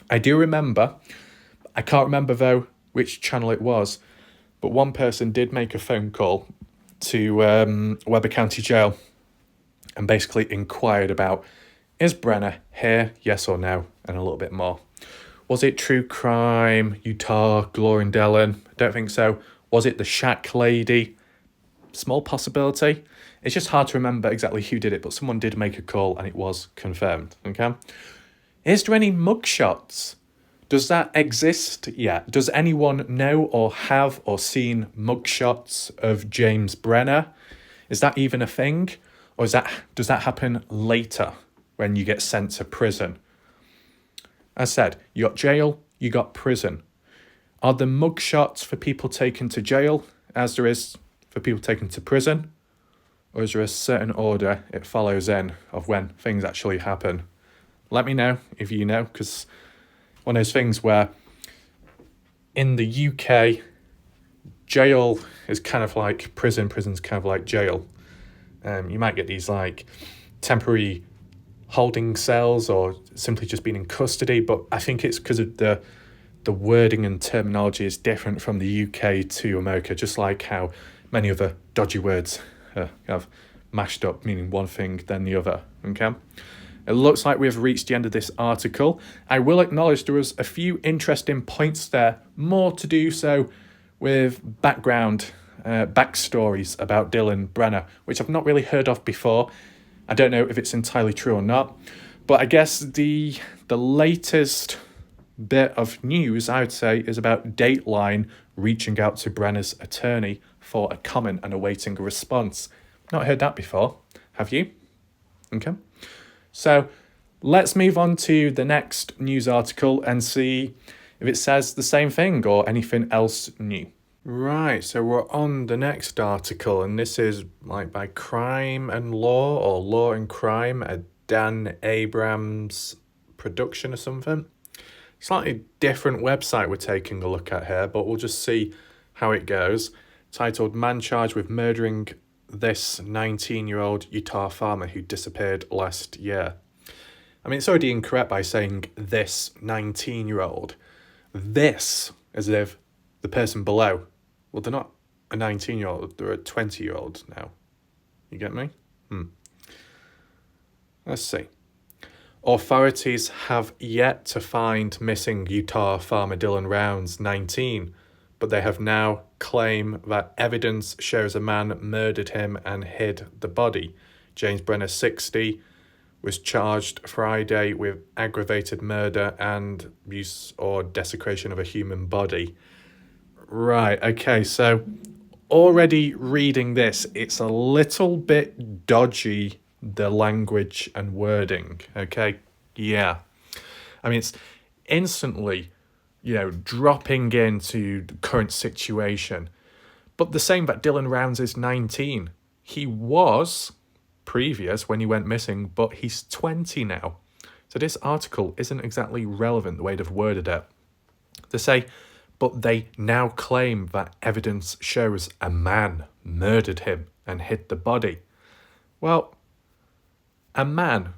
I do remember, I can't remember though which channel it was, but one person did make a phone call to Weber County Jail and basically inquired about, is Brenner here, yes or no, and a little bit more. Was it true crime, Utah, Glorindellen? I don't think so. Was it the Shack lady? Small possibility. It's just hard to remember exactly who did it, but someone did make a call and it was confirmed, okay? Is there any mugshots? Does that exist yet? Does anyone know or have or seen mugshots of James Brenner? Is that even a thing? Or does that happen later when you get sent to prison? As said, you got jail, you got prison. Are there mugshots for people taken to jail as there is for people taken to prison? Or is there a certain order it follows in of when things actually happen? Let me know if you know, because one of those things where in the UK, jail is kind of like prison, prison's kind of like jail. You might get these like temporary holding cells or simply just being in custody, but I think it's because of the wording and terminology is different from the UK to America, just like how many other dodgy words have mashed up, meaning one thing then the other, okay? It looks like we've reached the end of this article. I will acknowledge there was a few interesting points there, more to do so with backstories about Dylan Brenner, which I've not really heard of before. I don't know if it's entirely true or not, but I guess the latest bit of news, I would say, is about Dateline reaching out to Brenner's attorney for a comment and awaiting a response. Not heard that before, have you? Okay. So let's move on to the next news article and see if it says the same thing or anything else new. Right, so we're on the next article, and this is like by Crime and Law or Law and Crime, a Dan Abrams production or something. Slightly different website we're taking a look at here, but we'll just see how it goes. Titled Man Charged with Murdering This 19-Year-Old Utah Farmer Who Disappeared Last Year. I mean, it's already incorrect by saying this 19-year-old. This, as if the person below. Well, they're not a 19-year-old, they're a 20-year-old now. You get me? Let's see. Authorities have yet to find missing Utah farmer Dylan Rounds, 19, but they have now claimed that evidence shows a man murdered him and hid the body. James Brenner, 60, was charged Friday with aggravated murder and use or desecration of a human body. Right, okay, so already reading this, it's a little bit dodgy, the language and wording, okay? Yeah. I mean, it's instantly, dropping into the current situation. But the saying that Dylan Rounds is 19. He was previous when he went missing, but he's 20 now. So this article isn't exactly relevant the way they've worded it. They say, but they now claim that evidence shows a man murdered him and hid the body. Well, a man.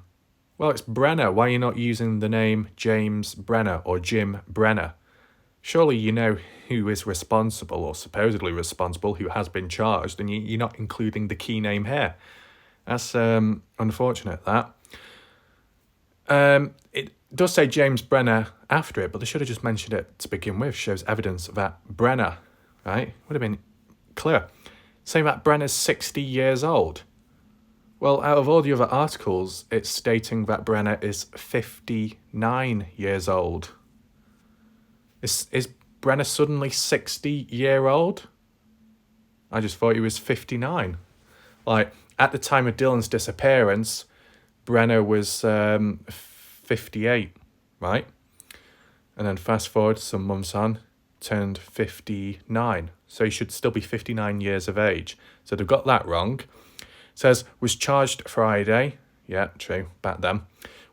Well, it's Brenner. Why are you not using the name James Brenner or Jim Brenner? Surely you know who is responsible or supposedly responsible, who has been charged, and you're not including the key name here. That's unfortunate, that. It does say James Brenner after it, but they should have just mentioned it to begin with. Shows evidence that Brenner, right? Would have been clear. Saying that Brenner's 60 years old. Well, out of all the other articles, it's stating that Brenner is 59 years old. Is Brenner suddenly 60-year-old? I just thought he was 59. Like, at the time of Dylan's disappearance, Brenner was 58, right? And then fast forward some months on, turned 59. So he should still be 59 years of age. So they've got that wrong. Says, was charged Friday. Yeah, true, back then.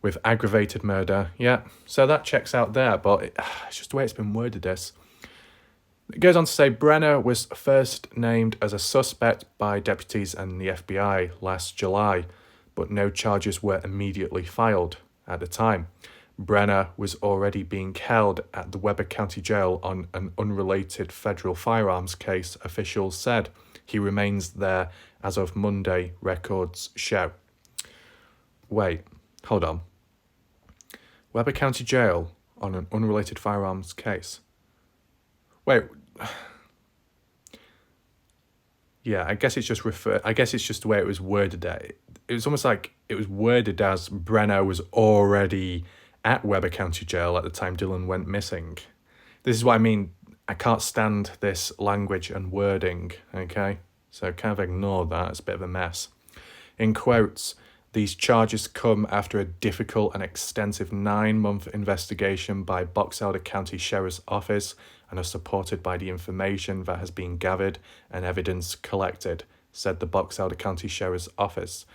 With aggravated murder. Yeah, so that checks out there. But it's just the way it's been worded, this. It goes on to say, Brenner was first named as a suspect by deputies and the FBI last July, but no charges were immediately filed at the time. Brenner was already being held at the Weber County Jail on an unrelated federal firearms case, officials said. He remains there as of Monday, records show. Wait, hold on. Weber County Jail on an unrelated firearms case. Wait. Yeah, I guess it's just the way it was worded. It was almost like it was worded as Brenner was already at Weber County Jail at the time Dylan went missing. This is what I mean. I can't stand this language and wording, okay? So kind of ignore that. It's a bit of a mess. In quotes, these charges come after a difficult and extensive 9-month investigation by Box Elder County Sheriff's Office and are supported by the information that has been gathered and evidence collected, said the Box Elder County Sheriff's Office.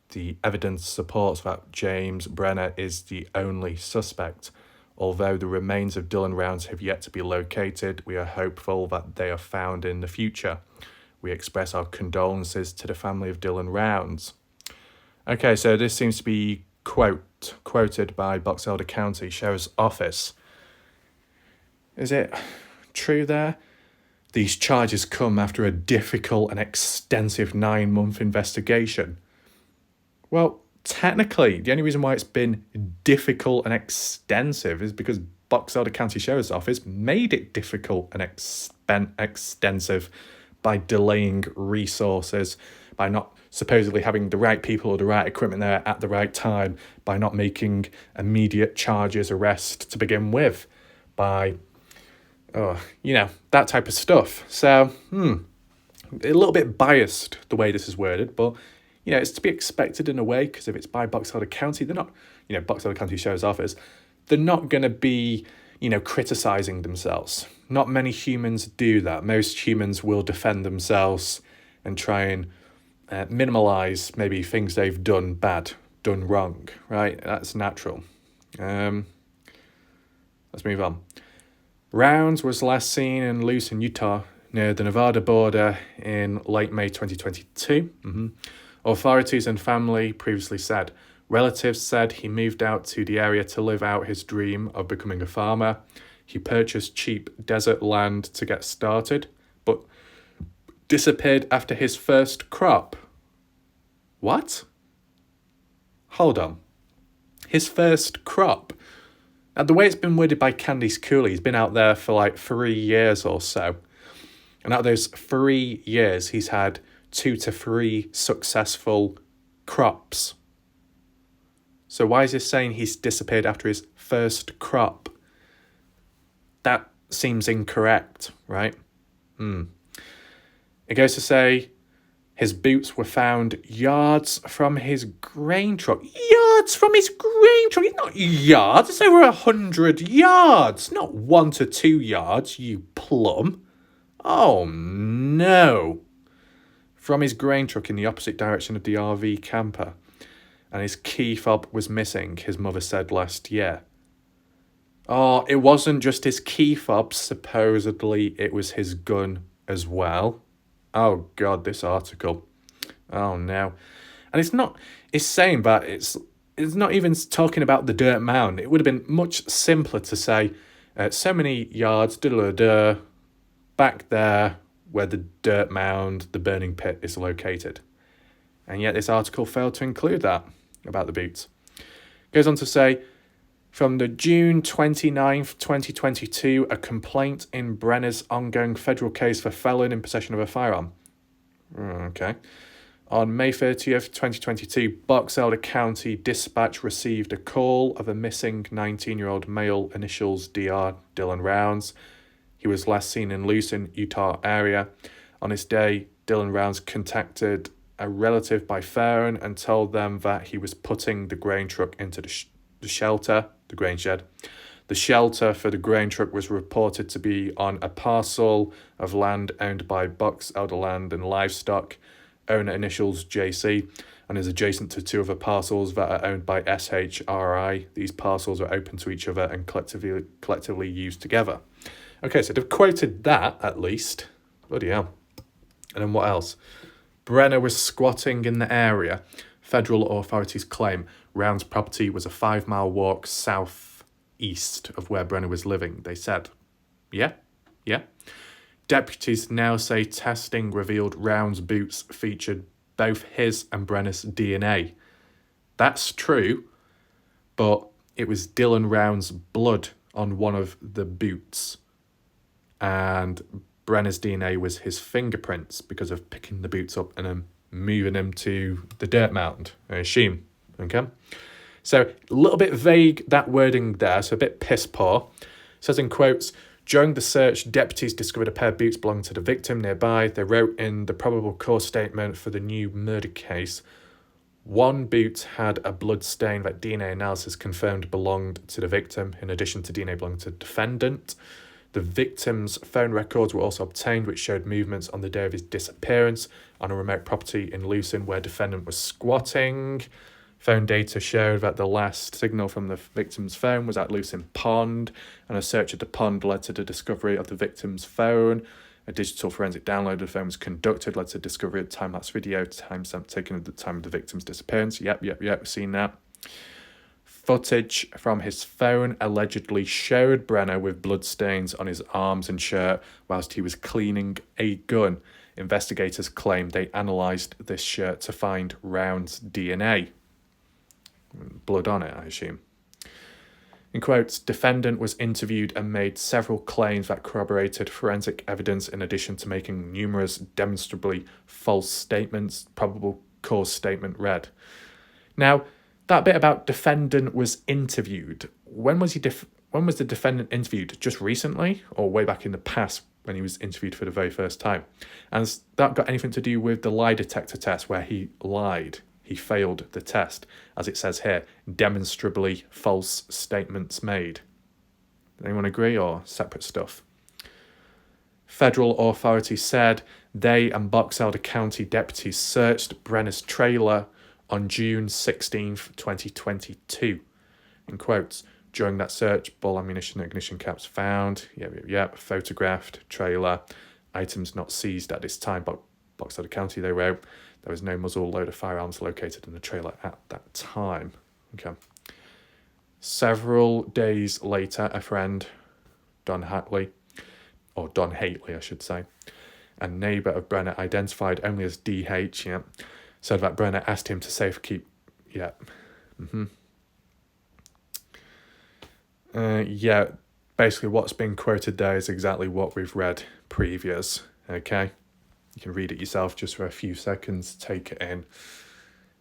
The evidence supports that James Brenner is the only suspect. Although the remains of Dylan Rounds have yet to be located, we are hopeful that they are found in the future. We express our condolences to the family of Dylan Rounds. Okay, so this seems to be quoted by Box Elder County Sheriff's Office. Is it true there? These charges come after a difficult and extensive 9-month investigation. Well, technically, the only reason why it's been difficult and extensive is because Box Elder County Sheriff's Office made it difficult and extensive by delaying resources, by not supposedly having the right people or the right equipment there at the right time, by not making immediate charges, arrest to begin with, by, that type of stuff. So, a little bit biased the way this is worded, but, it's to be expected in a way, because if it's by Box Elder County, they're not, Box Elder County Sheriff's Office, they're not going to be, criticising themselves. Not many humans do that. Most humans will defend themselves and try and minimalise maybe things they've done wrong, right? That's natural. Let's move on. Rounds was last seen in Lucin, Utah, near the Nevada border in late May 2022. Authorities and family previously said. Relatives said he moved out to the area to live out his dream of becoming a farmer. He purchased cheap desert land to get started, but disappeared after his first crop. What? Hold on. His first crop? Now, the way it's been worded by Candice Cooley, he's been out there for like 3 years or so. And out of those 3 years, he's had 2 to 3 successful crops. So why is this saying he's disappeared after his first crop? That seems incorrect, right? It goes to say his boots were found yards from his grain truck. Yards from his grain truck? It's not yards, it's over 100 yards. Not 1 to 2 yards, you plum. Oh no. From his grain truck in the opposite direction of the RV camper. And his key fob was missing, his mother said last year. Oh, it wasn't just his key fob, supposedly it was his gun as well. Oh God, this article. Oh no. And it's saying that it's not even talking about the dirt mound. It would have been much simpler to say, so many yards, back there where the dirt mound, the burning pit is located. And yet this article failed to include that about the boots. Goes on to say, from the June 29th, 2022, a complaint in Brenner's ongoing federal case for felon in possession of a firearm. Okay. On May 30th, 2022, Box Elder County Dispatch received a call of a missing 19-year-old male, initials DR, Dylan Rounds. He was last seen in Lucin, Utah area On this day, Dylan Rounds contacted a relative by phone and told them that he was putting the grain truck into the shelter, the grain shed. The shelter for the grain truck was reported to be on a parcel of land owned by Box Elder Land and Livestock, owner initials JC, and is adjacent to two other parcels that are owned by SHRI. These parcels are open to each other and collectively used together. Okay, so they've quoted that at least. Bloody hell. And then what else? Brenner was squatting in the area. Federal authorities claim Round's property was a 5-mile walk southeast of where Brenner was living. They said, yeah. Deputies now say testing revealed Round's boots featured both his and Brenner's DNA. That's true, but it was Dylan Round's blood on one of the boots, and Brenner's DNA was his fingerprints because of picking the boots up and then moving them to the dirt mound, I assume. Okay? So a little bit vague, that wording there, so a bit piss poor. It says in quotes, during the search, deputies discovered a pair of boots belonging to the victim nearby. They wrote in the probable cause statement for the new murder case, one boot had a blood stain that DNA analysis confirmed belonged to the victim, in addition to DNA belonging to the defendant. The victim's phone records were also obtained, which showed movements on the day of his disappearance on a remote property in Lucin where defendant was squatting. Phone data showed that the last signal from the victim's phone was at Lucin Pond, and a search of the pond led to the discovery of the victim's phone. A digital forensic download of the phone was conducted, led to the discovery of time-lapse video, timestamp taken at the time of the victim's disappearance. Yep, we've seen that. Footage from his phone allegedly showed Brenner with bloodstains on his arms and shirt whilst he was cleaning a gun. Investigators claim they analysed this shirt to find Round's DNA. Blood on it, I assume. In quotes, defendant was interviewed and made several claims that corroborated forensic evidence in addition to making numerous demonstrably false statements. Probable cause statement read. Now, that bit about defendant was interviewed. When was the defendant interviewed? Just recently or way back in the past when he was interviewed for the very first time? And has that got anything to do with the lie detector test where he lied? He failed the test, as it says here, demonstrably false statements made. Does anyone agree or separate stuff? Federal authorities said they and Box Elder County deputies searched Brenner's trailer on June 16th, 2022. In quotes, during that search, ball ammunition and ignition caps found. Photographed trailer. Items not seized at this time. Box Elder County, they wrote. There was no muzzle load of firearms located in the trailer at that time. Okay. Several days later, a friend, Don Hattley, I should say, a neighbour of Brenner identified only as DH, said that Brenner asked him to safekeep. Basically what's been quoted there is exactly what we've read previous, okay? You can read it yourself just for a few seconds, take it in,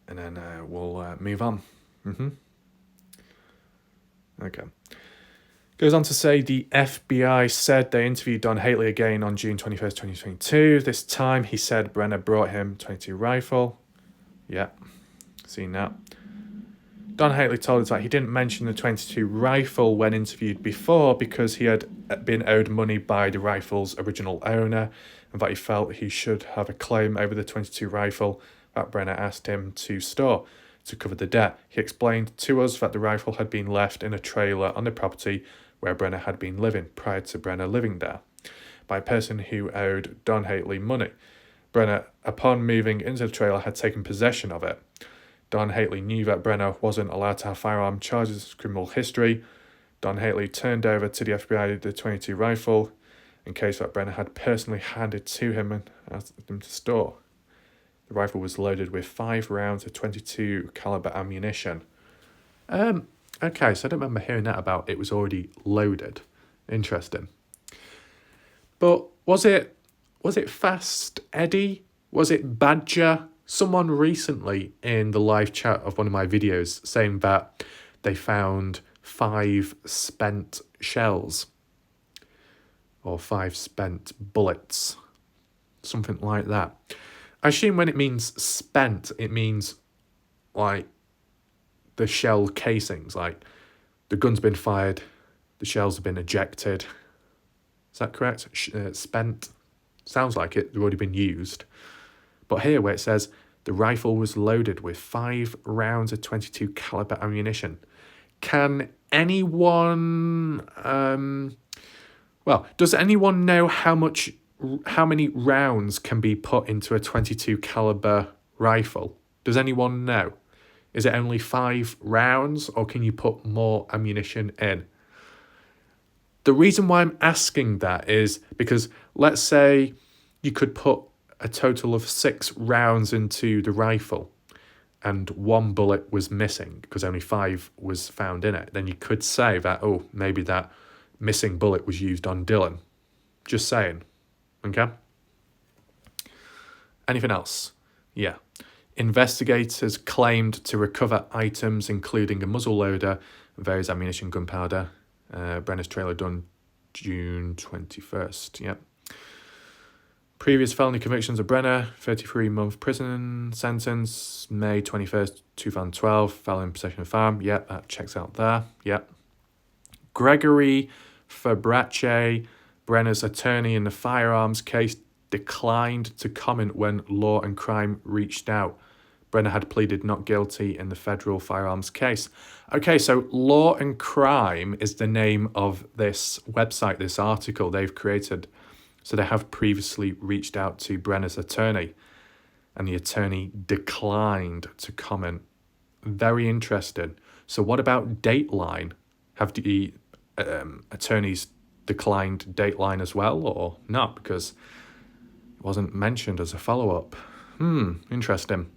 and then we'll move on. Okay. Goes on to say the FBI said they interviewed Don Hately again on June 21st, 2022. This time he said Brenner brought him 22 rifle. Yeah, seen that. Don Hately told us that he didn't mention the 22 rifle when interviewed before because he had been owed money by the rifle's original owner and that he felt he should have a claim over the 22 rifle that Brenner asked him to store to cover the debt. He explained to us that the rifle had been left in a trailer on the property where Brenner had been living prior to Brenner living there by a person who owed Don Hately money. Brenner, upon moving into the trailer, had taken possession of it. Don Hately knew that Brenner wasn't allowed to have firearm charges, criminal history. Don Hately turned over to the FBI the 22 rifle in case that Brenner had personally handed to him and asked him to store. The rifle was loaded with 5 rounds of 22 caliber ammunition. Okay, so I don't remember hearing that about it was already loaded. Interesting. But was it Fast Eddie? Was it Badger? Someone recently in the live chat of one of my videos saying that they found 5 spent shells or 5 spent bullets. something like that. I assume when it means spent, it means like the shell casings, like the gun's been fired, the shells have been ejected. Is that correct? Spent. Sounds like it. They've already been used. But here where it says the rifle was loaded with 5 rounds of 22 caliber ammunition. Can anyone... does anyone know how many rounds can be put into a 22 caliber rifle? Does anyone know? Is it only 5 rounds, or can you put more ammunition in? The reason why I'm asking that is because let's say you could put a total of 6 rounds into the rifle and 1 bullet was missing because only 5 was found in it. Then you could say that, oh, maybe that missing bullet was used on Dylan. Just saying. Okay? Anything else? Yeah. Investigators claimed to recover items including a muzzle loader, various ammunition, gunpowder. Brenner's trailer done June 21st. Yep. Previous felony convictions of Brenner, 33-month prison sentence, May 21st, 2012, felon in possession of firearm. Yep, that checks out there. Yep. Gregory Fabrace, Brenner's attorney in the firearms case, declined to comment when Law and Crime reached out. Brenner had pleaded not guilty in the federal firearms case. Okay, so Law and Crime is the name of this website, this article they've created. So they have previously reached out to Brenner's attorney, and the attorney declined to comment. Very interesting. So what about Dateline? Have the attorneys declined Dateline as well, or not? Because it wasn't mentioned as a follow-up. Interesting.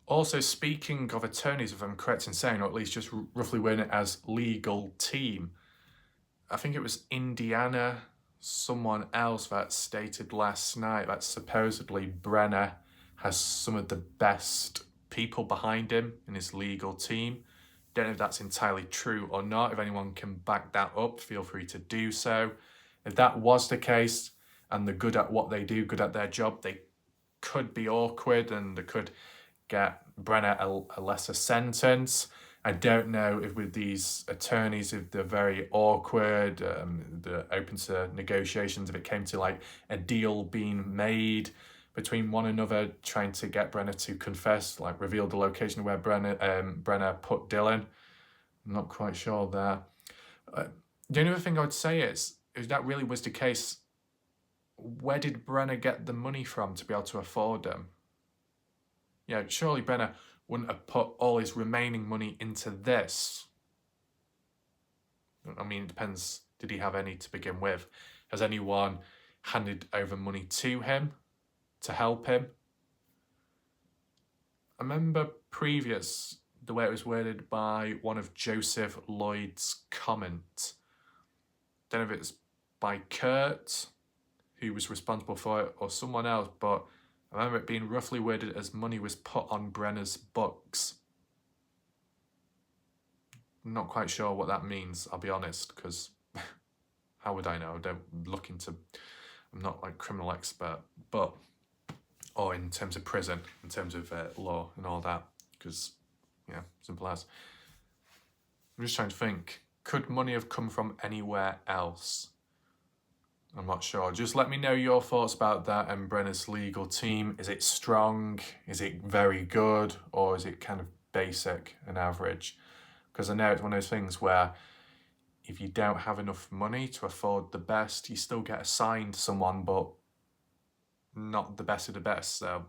Also, speaking of attorneys, if I'm correct in saying, or at least just roughly wording it as legal team, I think it was Indiana, someone else that stated last night that supposedly Brenner has some of the best people behind him in his legal team. Don't know if that's entirely true or not. If anyone can back that up, feel free to do so. If that was the case, and they're good at what they do, good at their job, they could be awkward and they could get Brenner a lesser sentence. I don't know if with these attorneys, if they're very awkward, they're open to negotiations, if it came to like a deal being made between one another, trying to get Brenner to confess, like reveal the location where Brenner put Dylan. I'm not quite sure there. The only other thing I would say is, if that really was the case, where did Brenner get the money from to be able to afford them? Yeah, surely Brenner wouldn't have put all his remaining money into this. I mean, it depends. Did he have any to begin with? Has anyone handed over money to him to help him? I remember the way it was worded by one of Joseph Lloyd's comments. Don't know if it's by Kurt, who was responsible for it, or someone else, but I remember it being roughly worded as money was put on Brenner's books. I'm not quite sure what that means, I'll be honest, because how would I know? I don't look into... I'm not like criminal expert, but... Or in terms of prison, in terms of law and all that, because, yeah, simple as. I'm just trying to think, could money have come from anywhere else? I'm not sure. Just let me know your thoughts about that and Brenner's legal team. Is it strong? Is it very good? Or is it kind of basic and average? Because I know it's one of those things where if you don't have enough money to afford the best, you still get assigned someone, but not the best of the best. So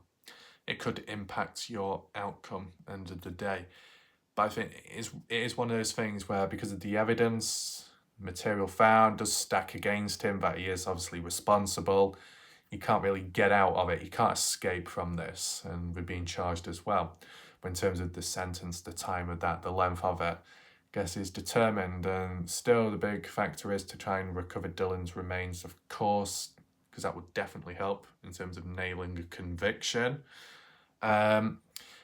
it could impact your outcome at the end of the day. But I think it is one of those things where, because of the evidence, material found does stack against him, that he is obviously responsible. You can't really get out of it. You can't escape from this, and we're being charged as well. But in terms of the sentence, the time of that, the length of it, I guess is determined. And still the big factor is to try and recover Dylan's remains, of course, because that would definitely help in terms of nailing a conviction.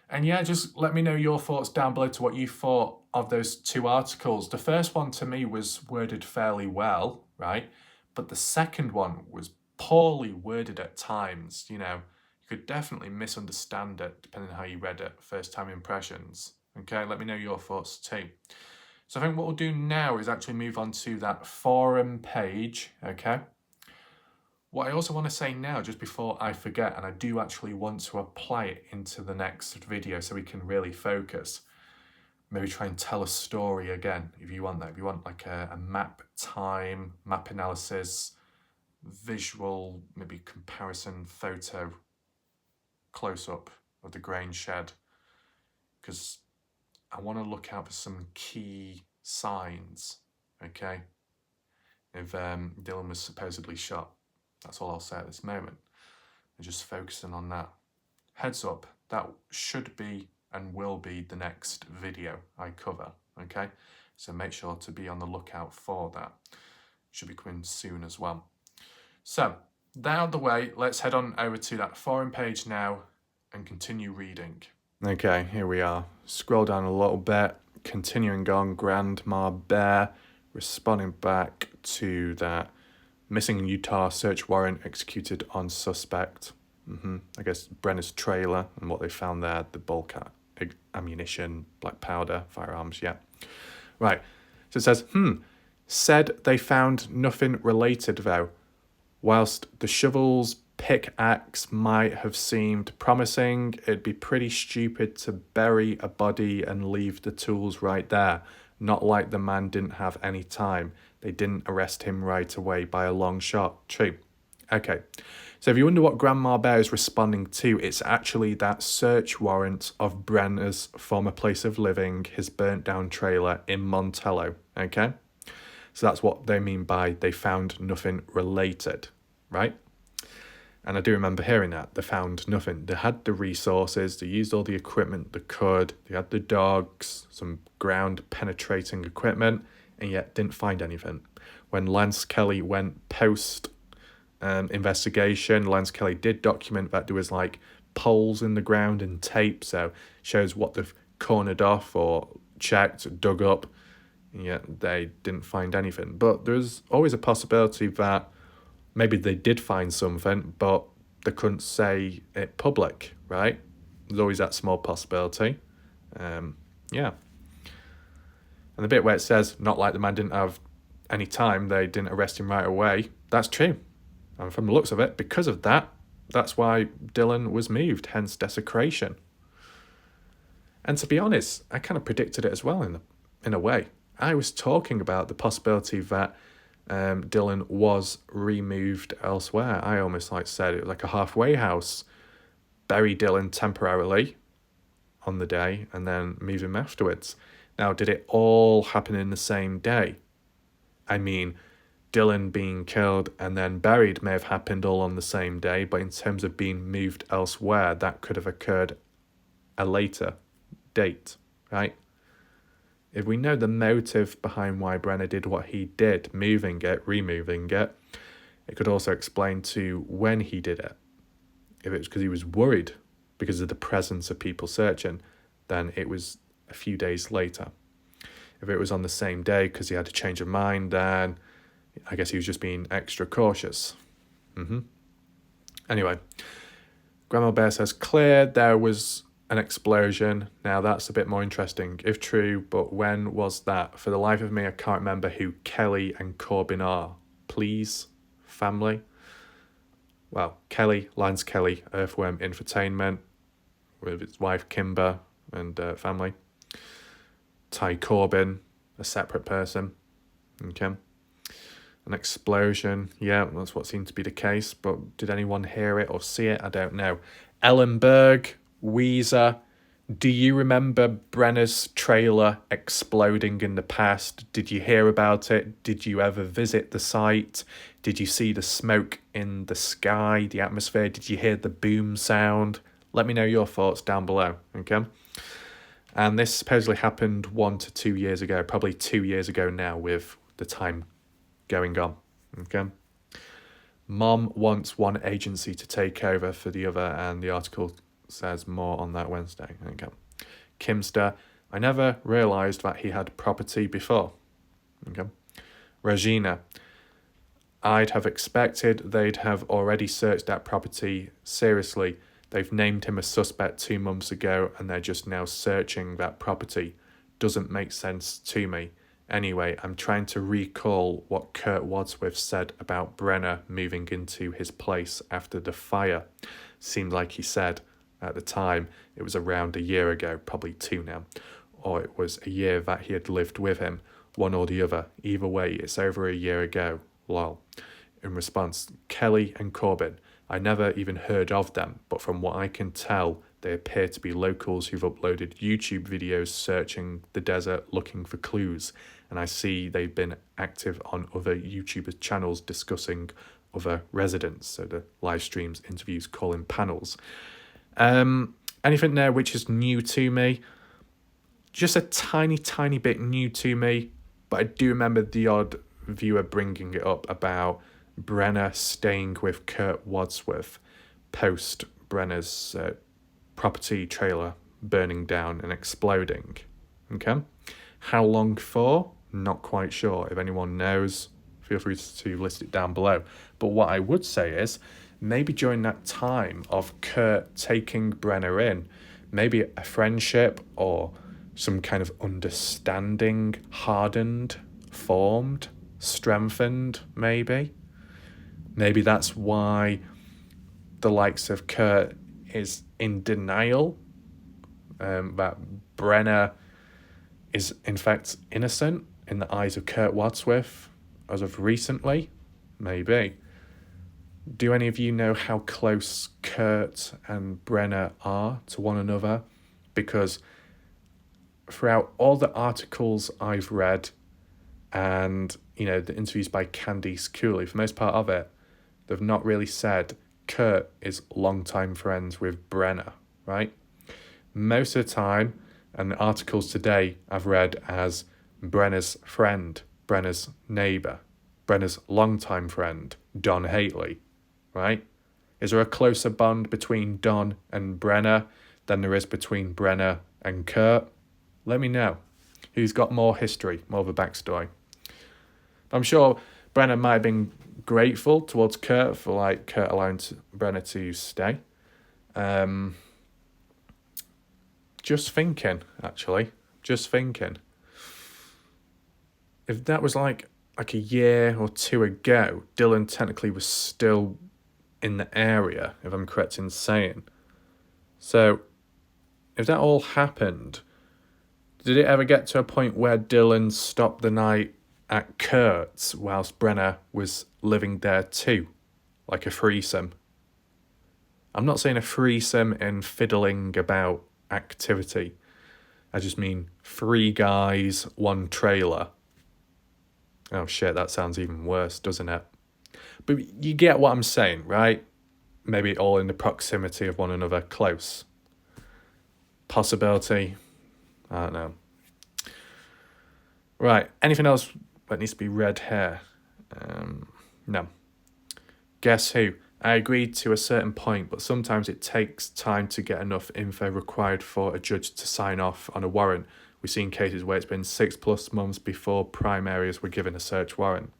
And yeah, just let me know your thoughts down below to what you thought of those 2 articles. The first one to me was worded fairly well, right? But the second one was poorly worded at times, you know. You could definitely misunderstand it depending on how you read it, first time impressions. Okay, let me know your thoughts too. So I think what we'll do now is actually move on to that forum page, okay? What I also want to say now, just before I forget, and I do actually want to apply it into the next video so we can really focus, maybe try and tell a story again, if you want that. If you want like a map time, map analysis, visual, maybe comparison photo, close-up of the grain shed, because I want to look out for some key signs, okay? If Dylan was supposedly shot. That's all I'll say at this moment. And just focusing on that. Heads up, that should be and will be the next video I cover, okay? So make sure to be on the lookout for that. Should be coming soon as well. So, that out of the way, let's head on over to that forum page now and continue reading. Okay, here we are. Scroll down a little bit, continuing on. Grandma Bear responding back to that missing Utah search warrant executed on suspect. I guess Brenner's trailer and what they found there, the bulk ammunition, black powder, firearms, yeah. Right, so it says, said they found nothing related though. Whilst the shovel's pickaxe might have seemed promising, it'd be pretty stupid to bury a body and leave the tools right there. Not like the man didn't have any time. They didn't arrest him right away by a long shot. True. Okay. So if you wonder what Grandma Bear is responding to, it's actually that search warrant of Brenner's former place of living, his burnt down trailer in Montello. Okay? So that's what they mean by they found nothing related, right? And I do remember hearing that. They found nothing. They had the resources. They used all the equipment they could. They had the dogs, some ground penetrating equipment, and yet didn't find anything. When Lance Kelly went post investigation, Lance Kelly did document that there was like poles in the ground and tape, so shows what they've cornered off or checked, dug up, and yet they didn't find anything. But there's always a possibility that maybe they did find something, but they couldn't say it public, right? There's always that small possibility. Yeah. And the bit where it says, not like the man didn't have any time, they didn't arrest him right away, that's true. And from the looks of it, because of that, that's why Dylan was moved, hence desecration. And to be honest, I kind of predicted it as well in a way. I was talking about the possibility that Dylan was removed elsewhere. I almost said it was like a halfway house. Bury Dylan temporarily on the day and then move him afterwards. Now, did it all happen in the same day? I mean, Dylan being killed and then buried may have happened all on the same day, but in terms of being moved elsewhere, that could have occurred a later date, right? If we know the motive behind why Brenner did what he did, moving it, removing it, it could also explain to when he did it. If it was because he was worried because of the presence of people searching, then it was a few days later. If it was on the same day because he had a change of mind, then I guess he was just being extra cautious. Anyway, Grandma Bear says, clear, there was an explosion. Now that's a bit more interesting, if true, but when was that? For the life of me, I can't remember who Kelly and Corbin are. Please, family? Well, Kelly, Lance Kelly, Earthworm Infotainment, with his wife Kimber and family. Ty Corbin, a separate person. Okay. An explosion, yeah, that's what seemed to be the case, but did anyone hear it or see it? I don't know. Ellenberg, Weezer, do you remember Brenner's trailer exploding in the past? Did you hear about it? Did you ever visit the site? Did you see the smoke in the sky, the atmosphere? Did you hear the boom sound? Let me know your thoughts down below, okay? And this supposedly happened 1 to 2 years ago, probably 2 years ago now with the time going on, okay? Mom wants one agency to take over for the other, and the article says more on that Wednesday, okay? Kimster, I never realised that he had property before, okay? Regina, I'd have expected they'd have already searched that property seriously. They've named him a suspect 2 months ago and they're just now searching that property. Doesn't make sense to me. Anyway, I'm trying to recall what Kurt Wadsworth said about Brenner moving into his place after the fire. Seemed like he said at the time it was around a year ago, probably 2 now, or it was a year that he had lived with him, one or the other. Either way, it's over a year ago. Lol. In response, Kelly and Corbin. I never even heard of them, but from what I can tell, they appear to be locals who've uploaded YouTube videos searching the desert looking for clues, and I see they've been active on other YouTubers' channels discussing other residents, so the live streams, interviews, call-in panels. Anything there which is new to me? Just a tiny bit new to me, but I do remember the odd viewer bringing it up about Brenner staying with Kurt Wadsworth post Brenner's property trailer burning down and exploding. Okay, how long for? Not quite sure. If anyone knows, feel free to list it down below. But what I would say is, maybe during that time of Kurt taking Brenner in, maybe a friendship or some kind of understanding hardened, formed, strengthened, maybe. Maybe that's why the likes of Kurt is in denial that Brenner is in fact innocent in the eyes of Kurt Wadsworth as of recently. Maybe. Do any of you know how close Kurt and Brenner are to one another? Because throughout all the articles I've read and, the interviews by Candice Cooley, for the most part of it, they've not really said Kurt is longtime friends with Brenner, right? Most of the time, and the articles today I've read as Brenner's friend, Brenner's neighbour, Brenner's longtime friend, Don Haley, right? Is there a closer bond between Don and Brenner than there is between Brenner and Kurt? Let me know. Who's got more history, more of a backstory? I'm sure Brenner might have been grateful towards Kurt for Kurt allowing Brenner to stay. Just thinking. If that was like a year or 2 ago, Dylan technically was still in the area, if I'm correct in saying. So, if that all happened, did it ever get to a point where Dylan stopped the night at Kurt's whilst Brenner was living there too? Like a threesome. I'm not saying a threesome in fiddling about activity. I just mean 3 guys, 1 trailer. Oh shit, that sounds even worse, doesn't it? But you get what I'm saying, right? Maybe all in the proximity of one another, close. Possibility, I don't know. Right, anything else that needs to be read here? No. Guess who? I agreed to a certain point, but sometimes it takes time to get enough info required for a judge to sign off on a warrant. We've seen cases where it's been 6+ months before prime areas were given a search warrant.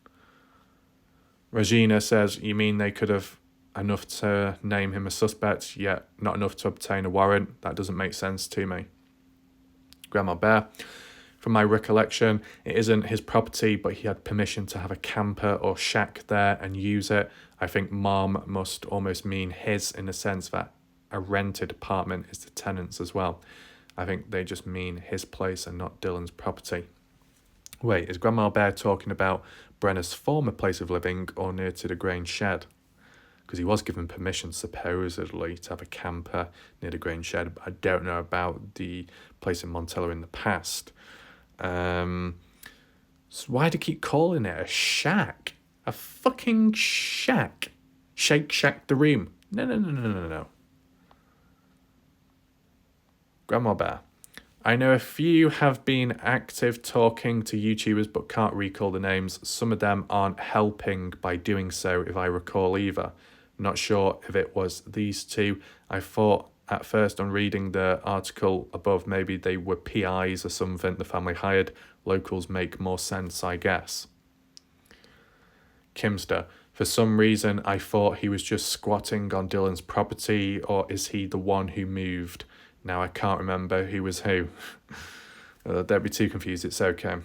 Regina says, you mean they could have enough to name him a suspect, yet not enough to obtain a warrant? That doesn't make sense to me. Grandma Bear, from my recollection, it isn't his property, but he had permission to have a camper or shack there and use it. I think Mom must almost mean his in the sense that a rented apartment is the tenant's as well. I think they just mean his place and not Dylan's property. Wait, is Grandma Bear talking about Brenner's former place of living or near to the grain shed? Because he was given permission, supposedly, to have a camper near the grain shed, but I don't know about the place in Montella in the past. So why do you keep calling it a shack? A fucking shack. Shake Shack the room. No. Grandma Bear. I know a few have been active talking to YouTubers but can't recall the names. Some of them aren't helping by doing so, if I recall either. Not sure if it was these 2. I thought at first on reading the article above maybe they were PIs or something the family hired. Locals make more sense, I guess. Kimster, for some reason I thought he was just squatting on Dylan's property, or is he the one who moved? Now I can't remember who was who. Don't be too confused, it's okay.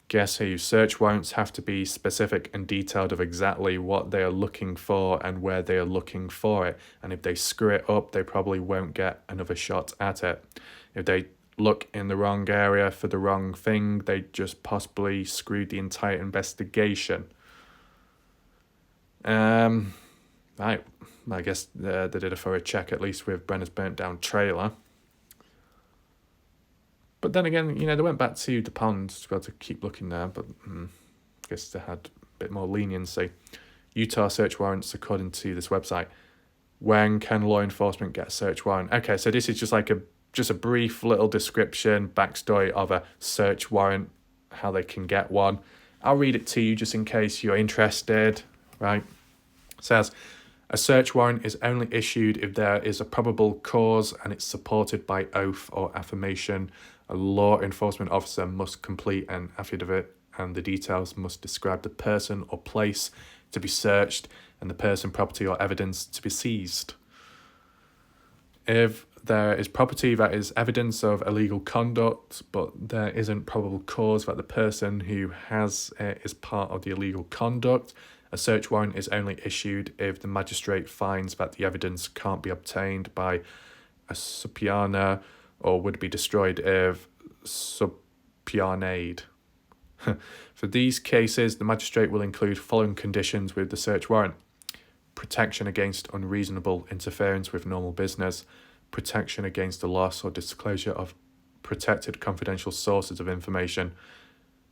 Guess who? Search warrants have to be specific and detailed of exactly what they are looking for and where they are looking for it. And if they screw it up, they probably won't get another shot at it. If they look in the wrong area for the wrong thing, they just possibly screwed the entire investigation. Right. I guess they did a thorough check, at least with Brenner's burnt down trailer. But then again, they went back to the pond to be able to keep looking there, but I guess they had a bit more leniency. Utah search warrants, according to this website. When can law enforcement get a search warrant? Okay, so this is just like a brief little description, backstory of a search warrant, how they can get one. I'll read it to you just in case you're interested, right? It says, a search warrant is only issued if there is a probable cause and it's supported by oath or affirmation. A law enforcement officer must complete an affidavit and the details must describe the person or place to be searched and the person, property or evidence to be seized. If there is property that is evidence of illegal conduct, but there isn't probable cause that the person who has it is part of the illegal conduct, a search warrant is only issued if the magistrate finds that the evidence can't be obtained by a subpoena or would be destroyed if subpoenaed. For these cases, the magistrate will include following conditions with the search warrant: protection against unreasonable interference with normal business, protection against the loss or disclosure of protected confidential sources of information,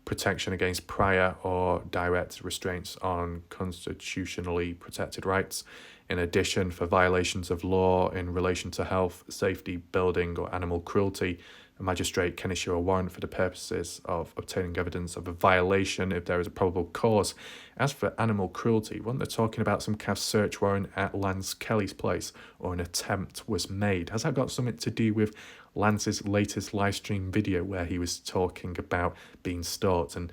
protection against prior or direct restraints on constitutionally protected rights. In addition, for violations of law in relation to health, safety, building, or animal cruelty, a magistrate can issue a warrant for the purposes of obtaining evidence of a violation if there is a probable cause. As for animal cruelty, weren't they talking about some kind of search warrant at Lance Kelly's place, or an attempt was made? Has that got something to do with Lance's latest live stream video where he was talking about being stalked and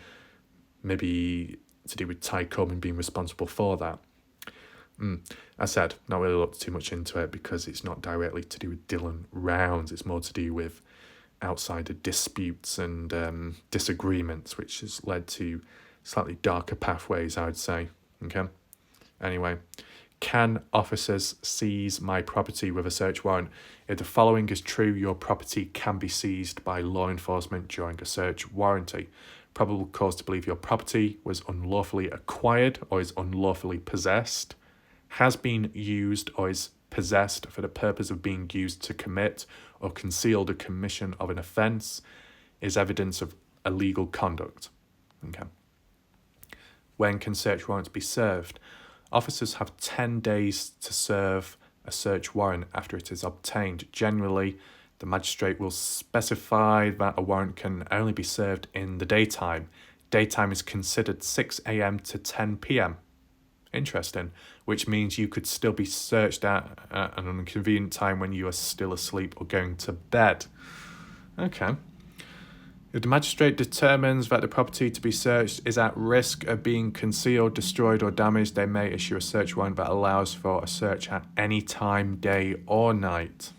maybe to do with Ty Coleman being responsible for that? I said, not really looked too much into it because it's not directly to do with Dylan Rounds. It's more to do with outsider disputes and disagreements, which has led to slightly darker pathways, I would say. Okay. Anyway, can officers seize my property with a search warrant? If the following is true, your property can be seized by law enforcement during a search warranty. Probable cause to believe your property was unlawfully acquired or is unlawfully possessed, has been used or is possessed for the purpose of being used to commit or conceal the commission of an offence, is evidence of illegal conduct. Okay. When can search warrants be served? Officers have 10 days to serve a search warrant after it is obtained. Generally, the magistrate will specify that a warrant can only be served in the daytime. Daytime is considered 6 a.m. to 10 p.m. Interesting, which means you could still be searched at an inconvenient time when you are still asleep or going to bed. Okay. If the magistrate determines that the property to be searched is at risk of being concealed, destroyed or damaged, they may issue a search warrant that allows for a search at any time, day or night.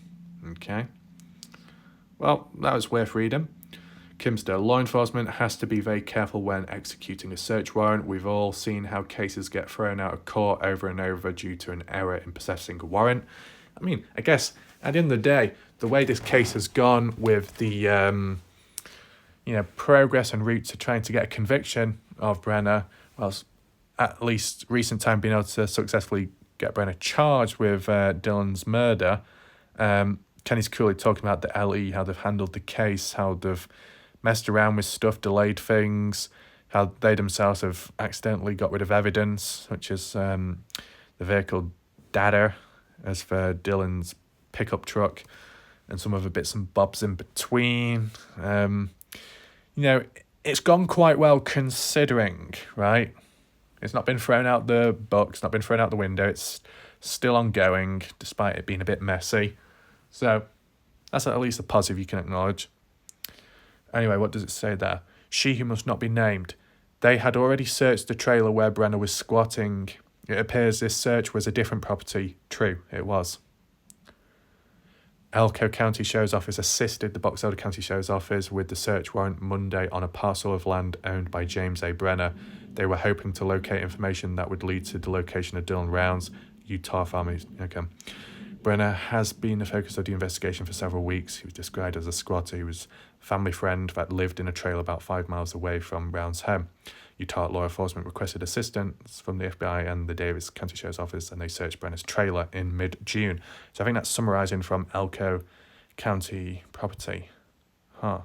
Okay. Well, that was worth reading. Kimster, law enforcement has to be very careful when executing a search warrant. We've all seen how cases get thrown out of court over and over due to an error in possessing a warrant. I mean, I guess at the end of the day, the way this case has gone with the progress and route to trying to get a conviction of Brenner, well, at least recent time being able to successfully get Brenner charged with Dylan's murder. Kenny's Cooley talking about the LE, how they've handled the case, how they've messed around with stuff, delayed things, how they themselves have accidentally got rid of evidence, such as the vehicle data as for Dylan's pickup truck and some other bits and bobs in between. It's gone quite well considering, right? It's not been thrown out the book, it's not been thrown out the window, it's still ongoing, despite it being a bit messy. So that's at least a positive you can acknowledge. Anyway, what does it say there? She who must not be named. They had already searched the trailer where Brenner was squatting. It appears this search was a different property. True, it was. Elko County Sheriff's Office assisted the Box Elder County Sheriff's Office with the search warrant Monday on a parcel of land owned by James A. Brenner. They were hoping to locate information that would lead to the location of Dylan Rounds, Utah farmers. Okay. Brenner has been the focus of the investigation for several weeks. He was described as a squatter. He was a family friend that lived in a trailer about 5 miles away from Rounds' home. Utah law enforcement requested assistance from the FBI and the Davis County Sheriff's Office, and they searched Brenner's trailer in mid-June. So I think that's summarising from Elko County property. Huh.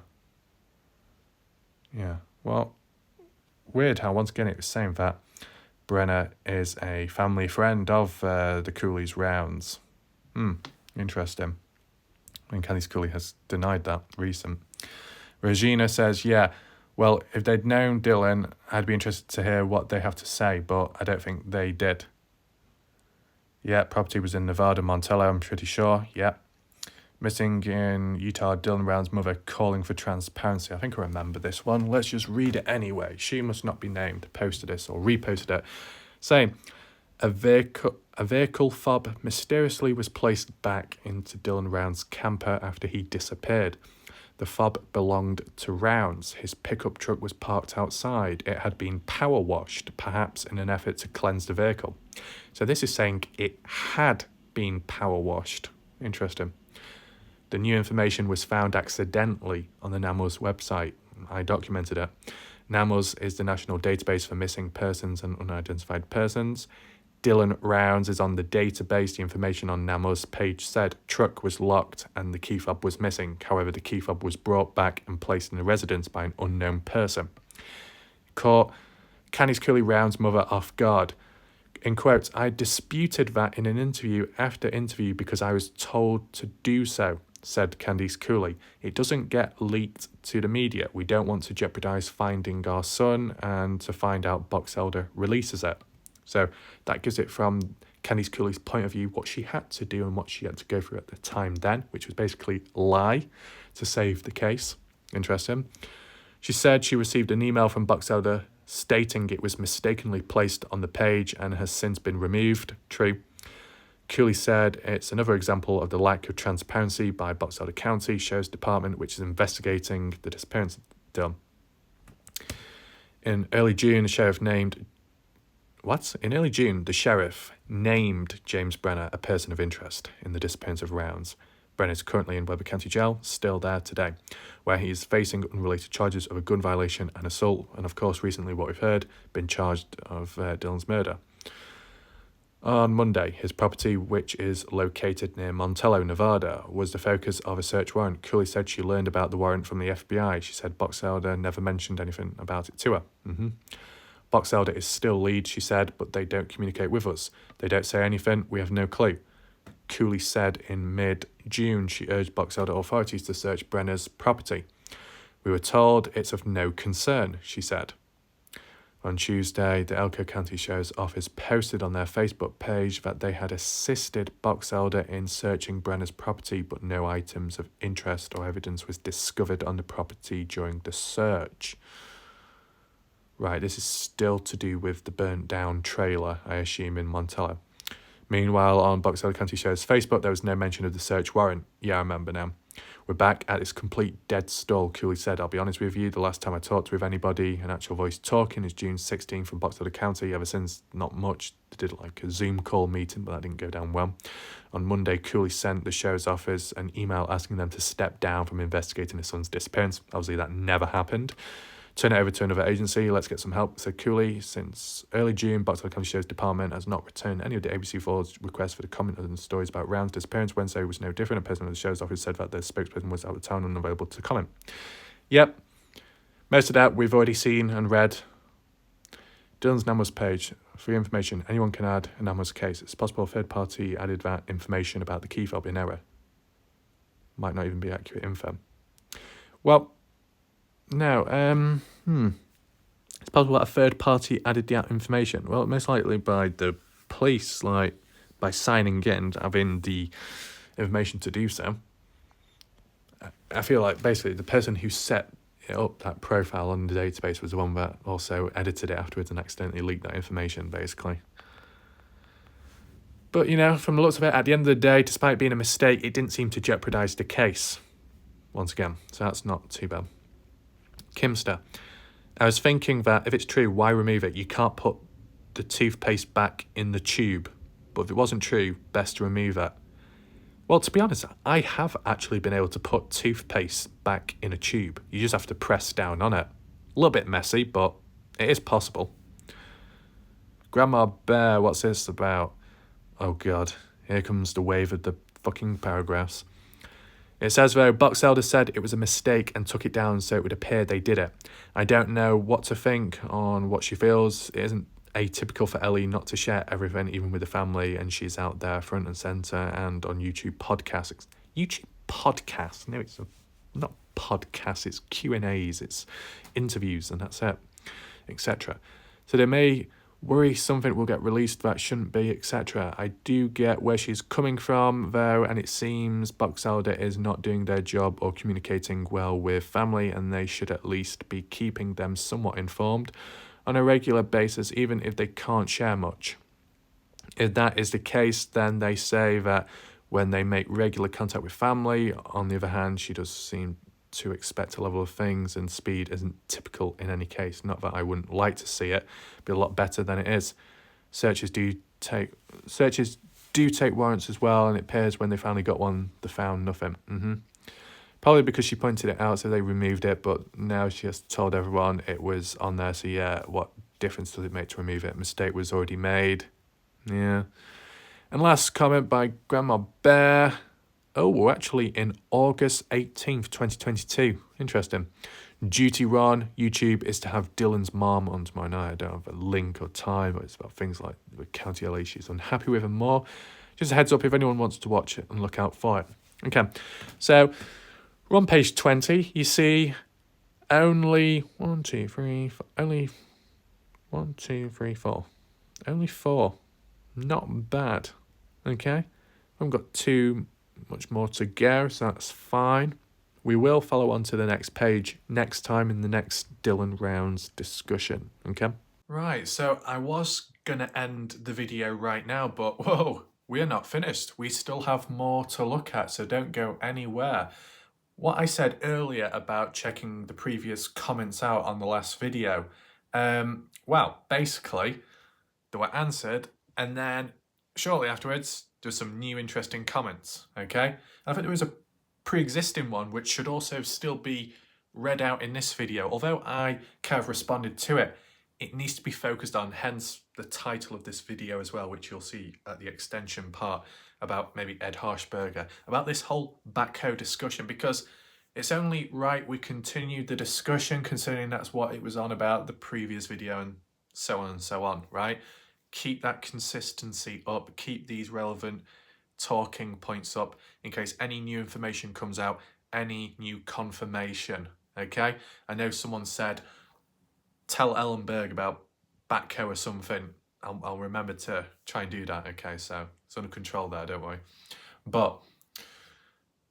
Yeah. Well, weird how once again it was saying that Brenner is a family friend of the Cooley's Rounds. Interesting. And Candice Cooley has denied that recent. Regina says, yeah, well, if they'd known Dylan, I'd be interested to hear what they have to say, but I don't think they did. Yeah, property was in Nevada, Montello, I'm pretty sure. Yeah. Missing in Utah, Dylan Round's mother calling for transparency. I think I remember this one. Let's just read it anyway. She must not be named, posted this or reposted it, saying, a vehicle fob mysteriously was placed back into Dylan Round's camper after he disappeared. The fob belonged to Rounds. His pickup truck was parked outside. It had been power washed, perhaps in an effort to cleanse the vehicle. So this is saying it had been power washed. Interesting. The new information was found accidentally on the NAMUS website. I documented it. NAMUS is the National Database for Missing Persons and Unidentified Persons. Dylan Rounds is on the database. The information on NAMUS page said truck was locked and the key fob was missing. However, the key fob was brought back and placed in the residence by an unknown person. Caught Candice Cooley Rounds' mother off guard. In quotes, I disputed that in an interview after interview because I was told to do so, said Candice Cooley. It doesn't get leaked to the media. We don't want to jeopardise finding our son and to find out Box Elder releases it. So that gives it from Candice Cooley's point of view what she had to do and what she had to go through at the time then, which was basically lie to save the case. Interesting. She said she received an email from Box Elder stating it was mistakenly placed on the page and has since been removed. True. Cooley said it's another example of the lack of transparency by Box Elder County Sheriff's Department, which is investigating the disappearance of Dylan. In early June, the sheriff named James Brenner a person of interest in the disappearance of Rounds. Brenner is currently in Weber County Jail, still there today, where he is facing unrelated charges of a gun violation and assault, and of course recently what we've heard, been charged of Dylan's murder. On Monday, his property, which is located near Montello, Nevada, was the focus of a search warrant. Cooley said she learned about the warrant from the FBI. She said Box Elder never mentioned anything about it to her. Box Elder is still lead, she said, but they don't communicate with us. They don't say anything. We have no clue. Cooley said in mid-June she urged Box Elder authorities to search Brenner's property. We were told it's of no concern, she said. On Tuesday, the Elko County Sheriff's Office posted on their Facebook page that they had assisted Box Elder in searching Brenner's property, but no items of interest or evidence was discovered on the property during the search. Right, this is still to do with the burnt down trailer, I assume, in Montello. Meanwhile, on Box Elder County Sheriff's Facebook, there was no mention of the search warrant. Yeah, I remember now. We're back at this complete dead stall, Cooley said. I'll be honest with you, the last time I talked with anybody, an actual voice talking, is June 16th from Box Elder County. Ever since, not much. They did like a Zoom call meeting, but that didn't go down well. On Monday, Cooley sent the Sheriff's Office an email asking them to step down from investigating his son's disappearance. Obviously, that never happened. Turn it over to another agency. Let's get some help, said Cooley. Since early June, Box Elder County Sheriff's Department has not returned any of the ABC4's requests for the comment on the stories about Round's disappearance. Wednesday was no different. A person of the Sheriff's Office said that the spokesperson was out of town and unavailable to comment. Yep, most of that we've already seen and read. Dylan's NAMUS page. For your information, anyone can add a NAMUS case. It's possible a third party added that information about the key fob in error. Might not even be accurate info. Well, no, it's possible that a third party added that information. Well, most likely by the police, like by signing in, having the information to do so. I feel like basically the person who set it up. That profile on the database was the one that also edited it afterwards and accidentally leaked that information, basically. But, you know, from the looks of it, at the end of the day, despite being a mistake, it didn't seem to jeopardise the case. Once again, so that's not too bad. Kimster. I was thinking that if it's true, why remove it? You can't put the toothpaste back in the tube. But if it wasn't true, best to remove it. Well, to be honest, I have actually been able to put toothpaste back in a tube. You just have to press down on it. A little bit messy, but it is possible. Grandma Bear, what's this about? Oh God, here comes the wave of the fucking paragraphs. It says, though, Box Elder said it was a mistake and took it down so it would appear they did it. I don't know what to think on what she feels. It isn't atypical for Ellie not to share everything, even with the family, and she's out there front and centre and on YouTube podcasts. YouTube podcasts? No, it's not podcasts, it's Q&As, it's interviews, and that's it, etc. So they may worry something will get released that shouldn't be, etc. I do get where she's coming from, though, and it seems Box Elder is not doing their job or communicating well with family, and they should at least be keeping them somewhat informed on a regular basis, even if they can't share much. If that is the case, then they say that when they make regular contact with family. On the other hand, she does seem to expect a level of things, and speed isn't typical in any case. Not that I wouldn't like to see it be a lot better than it is. Searches do take warrants as well, and it appears when they finally got one, they found nothing. Probably because she pointed it out, so they removed it, but now she has told everyone it was on there, so yeah, what difference does it make to remove it? Mistake was already made. Yeah. And last comment by Grandma Bear. Oh, we're actually in August 18th, 2022. Interesting. Duty Ron, YouTube is to have Dylan's mom on tomorrow night. I don't have a link or time, but it's about things like the County LA she's unhappy with and more. Just a heads up if anyone wants to watch it and look out for it. Okay, so we're on page 20. You see only only 4. Not bad. Okay, I've got too much more to go, so that's fine. We will follow on to the next page next time in the next Dylan Rounds discussion, okay? Right, so I was going to end the video right now, but whoa, we're not finished. We still have more to look at, so don't go anywhere. What I said earlier about checking the previous comments out on the last video, well, basically, they were answered, and then shortly afterwards, there's some new interesting comments, okay? I think there was a pre-existing one which should also still be read out in this video. Although I kind of responded to it, it needs to be focused on, hence the title of this video as well, which you'll see at the extension part about maybe Ed Harshberger, about this whole Backhoe discussion, because it's only right we continue the discussion considering that's what it was on about the previous video and so on, right? Keep that consistency up, keep these relevant talking points up in case any new information comes out, any new confirmation, okay? I know someone said, tell Ellenberg about Backhoe or something. I'll remember to try and do that, okay? So it's under control there, don't worry. But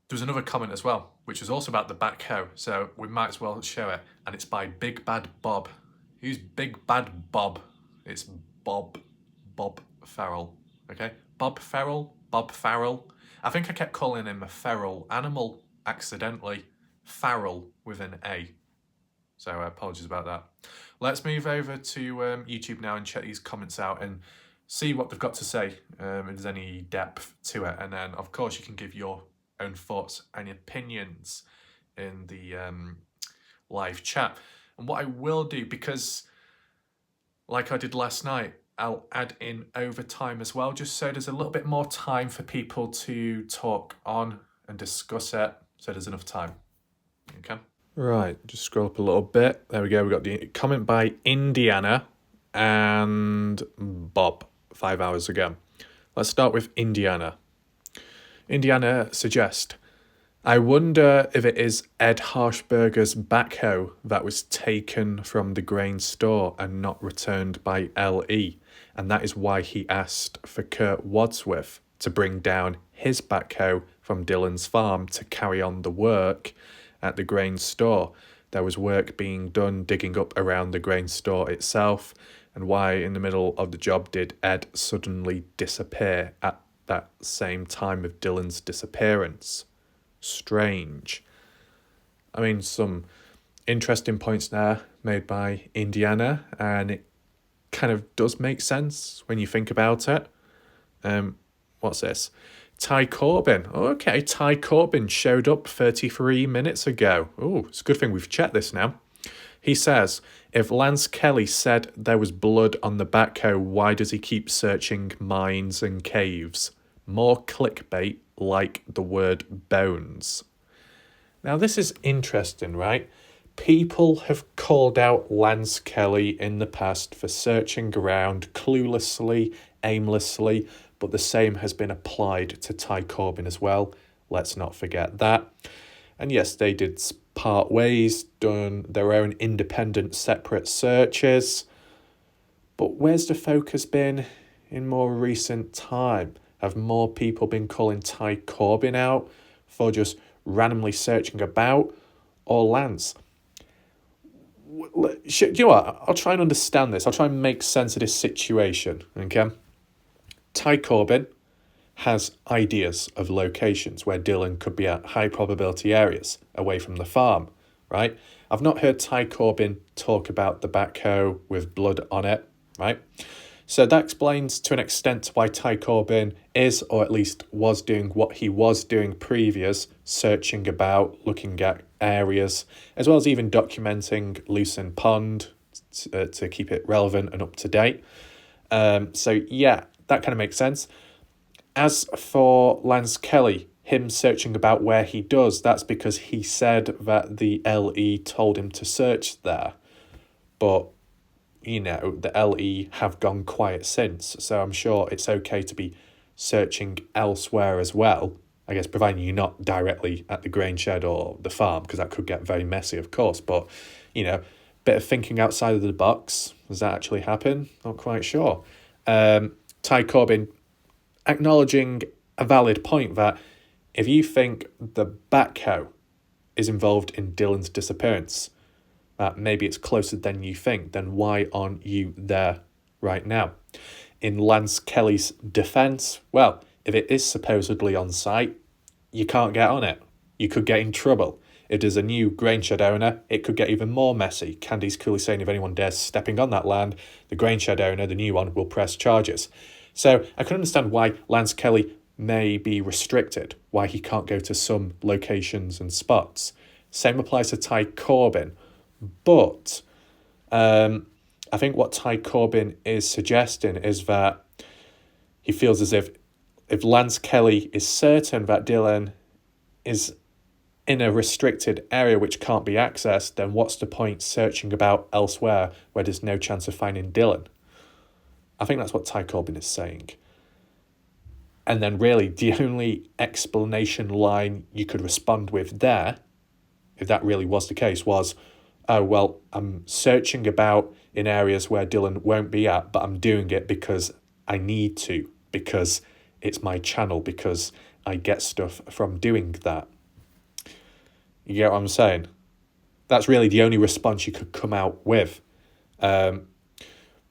there was another comment as well, which was also about the Backhoe, so we might as well show it, and it's by Big Bad Bob. Who's Big Bad Bob? It's Bob Farrell, okay? Bob Farrell. I think I kept calling him a feral animal accidentally. Farrell with an A. So apologies about that. Let's move over to YouTube now and check these comments out and see what they've got to say, if there's any depth to it. And then, of course, you can give your own thoughts and opinions in the live chat. And what I will do, because like I did last night, I'll add in overtime as well, just so there's a little bit more time for people to talk on and discuss it, so there's enough time. Okay. Right, just scroll up a little bit. There we go. We got the comment by Indiana and Bob 5 hours ago. Let's start with Indiana. Indiana suggests, I wonder if it is Ed Harshberger's Backhoe that was taken from the grain store and not returned by LE, and that is why he asked for Kurt Wadsworth to bring down his Backhoe from Dylan's farm to carry on the work at the grain store. there was work being done digging up around the grain store itself, and why in the middle of the job did Ed suddenly disappear at that same time of Dylan's disappearance. Strange. I mean, some interesting points there made by Indiana, and it kind of does make sense when you think about it. What's this? Ty Corbin. Okay, Ty Corbin showed up 33 minutes ago. Oh, it's a good thing we've checked this now. He says, if Lance Kelly said there was blood on the backhoe, why does he keep searching mines and caves? More clickbait like the word bones. Now, this is interesting, right? People have called out Lance Kelly in the past for searching around cluelessly, aimlessly, but the same has been applied to Ty Corbin as well. Let's not forget that. And yes, they did part ways, done their own independent separate searches. But where's the focus been in more recent time? Have more people been calling Ty Corbin out for just randomly searching about, or Lance? Do you know what? I'll try and understand this. I'll try and make sense of this situation, okay? Ty Corbin has ideas of locations where Dylan could be at high probability areas away from the farm, right? I've not heard Ty Corbin talk about the backhoe with blood on it, right? So that explains to an extent why Ty Corbin is, or at least was doing what he was doing previous, searching about, looking at areas, as well as even documenting Lucin Pond to keep it relevant and up to date. So yeah, that kind of makes sense. As for Lance Kelly, him searching about where he does, that's because he said that the LE told him to search there. But, you know, the LE have gone quiet since, so I'm sure it's okay to be searching elsewhere as well. I guess providing you're not directly at the grain shed or the farm, because that could get very messy, of course. But, you know, bit of thinking outside of the box. Does that actually happen? Not quite sure. Ty Corbin acknowledging a valid point that if you think the backhoe is involved in Dylan's disappearance, that maybe it's closer than you think, then why aren't you there right now? In Lance Kelly's defence, well, if it is supposedly on site, you can't get on it. You could get in trouble. If there's a new grain shed owner, it could get even more messy. Candy's coolly saying if anyone dares stepping on that land, the grain shed owner, the new one, will press charges. So I can understand why Lance Kelly may be restricted, why he can't go to some locations and spots. Same applies to Ty Corbin. But I think what Ty Corbin is suggesting is that he feels as if Lance Kelly is certain that Dylan is in a restricted area which can't be accessed, then what's the point searching about elsewhere where there's no chance of finding Dylan? I think that's what Ty Corbin is saying. And then really the only explanation line you could respond with there, if that really was the case, was, oh, well, I'm searching about in areas where Dylan won't be at, but I'm doing it because I need to, because it's my channel, because I get stuff from doing that. You get what I'm saying? That's really the only response you could come out with.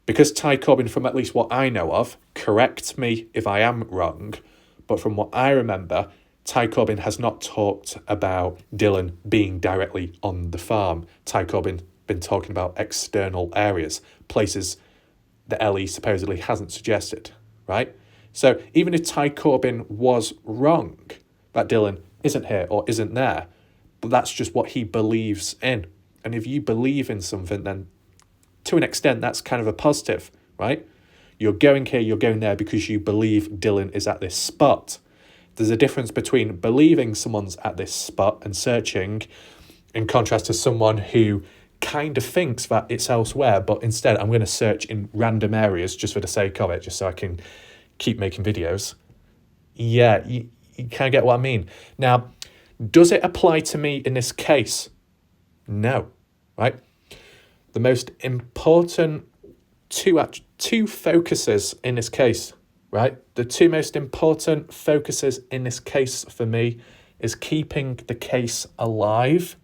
Because Ty Corbin, from at least what I know of, correct me if I am wrong, but from what I remember, Ty Corbin has not talked about Dylan being directly on the farm. Ty Corbin been talking about external areas, places the LE supposedly hasn't suggested, right? So even if Ty Corbin was wrong that Dylan isn't here or isn't there, but that's just what he believes in. And if you believe in something, then to an extent, that's kind of a positive, right? You're going here, you're going there because you believe Dylan is at this spot. There's a difference between believing someone's at this spot and searching, in contrast to someone who kind of thinks that it's elsewhere, but instead I'm going to search in random areas just for the sake of it, just so I can keep making videos. Yeah, you kind of get what I mean. Now, does it apply to me in this case? No, right? The most important two focuses in this case, right? The two most important focuses in this case for me is keeping the case alive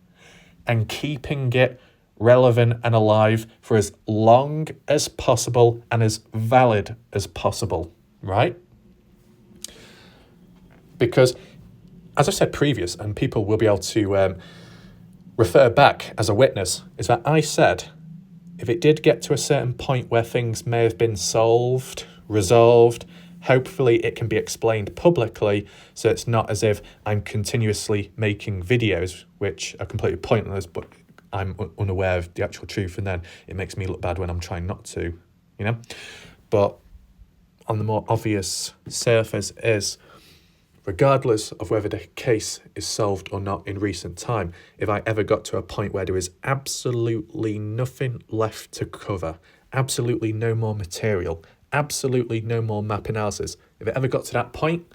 and keeping it relevant and alive for as long as possible and as valid as possible, right? Because, as I said previous, and people will be able to refer back as a witness, is that I said if it did get to a certain point where things may have been solved, resolved, hopefully it can be explained publicly, so it's not as if I'm continuously making videos which are completely pointless, but I'm unaware of the actual truth, and then it makes me look bad when I'm trying not to, you know? But on the more obvious surface is, regardless of whether the case is solved or not in recent time, if I ever got to a point where there is absolutely nothing left to cover, absolutely no more material, absolutely no more map analysis, if it ever got to that point,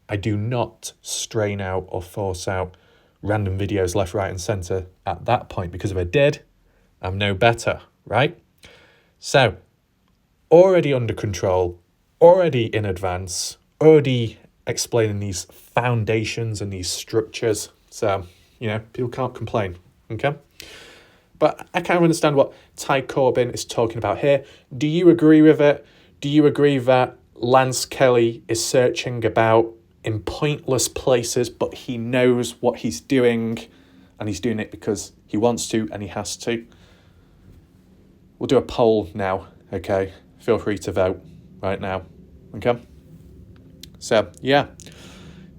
I do not strain out or force out random videos left, right, and centre at that point, because if I did, I'm no better, right? So, already under control, already in advance, already explaining these foundations and these structures. So, you know, people can't complain, okay? But I kind of understand what Ty Corbyn is talking about here. Do you agree with it? Do you agree that Lance Kelly is searching about in pointless places, but he knows what he's doing, and he's doing it because he wants to and he has to? We'll do a poll now, okay? Feel free to vote right now, okay? So, yeah.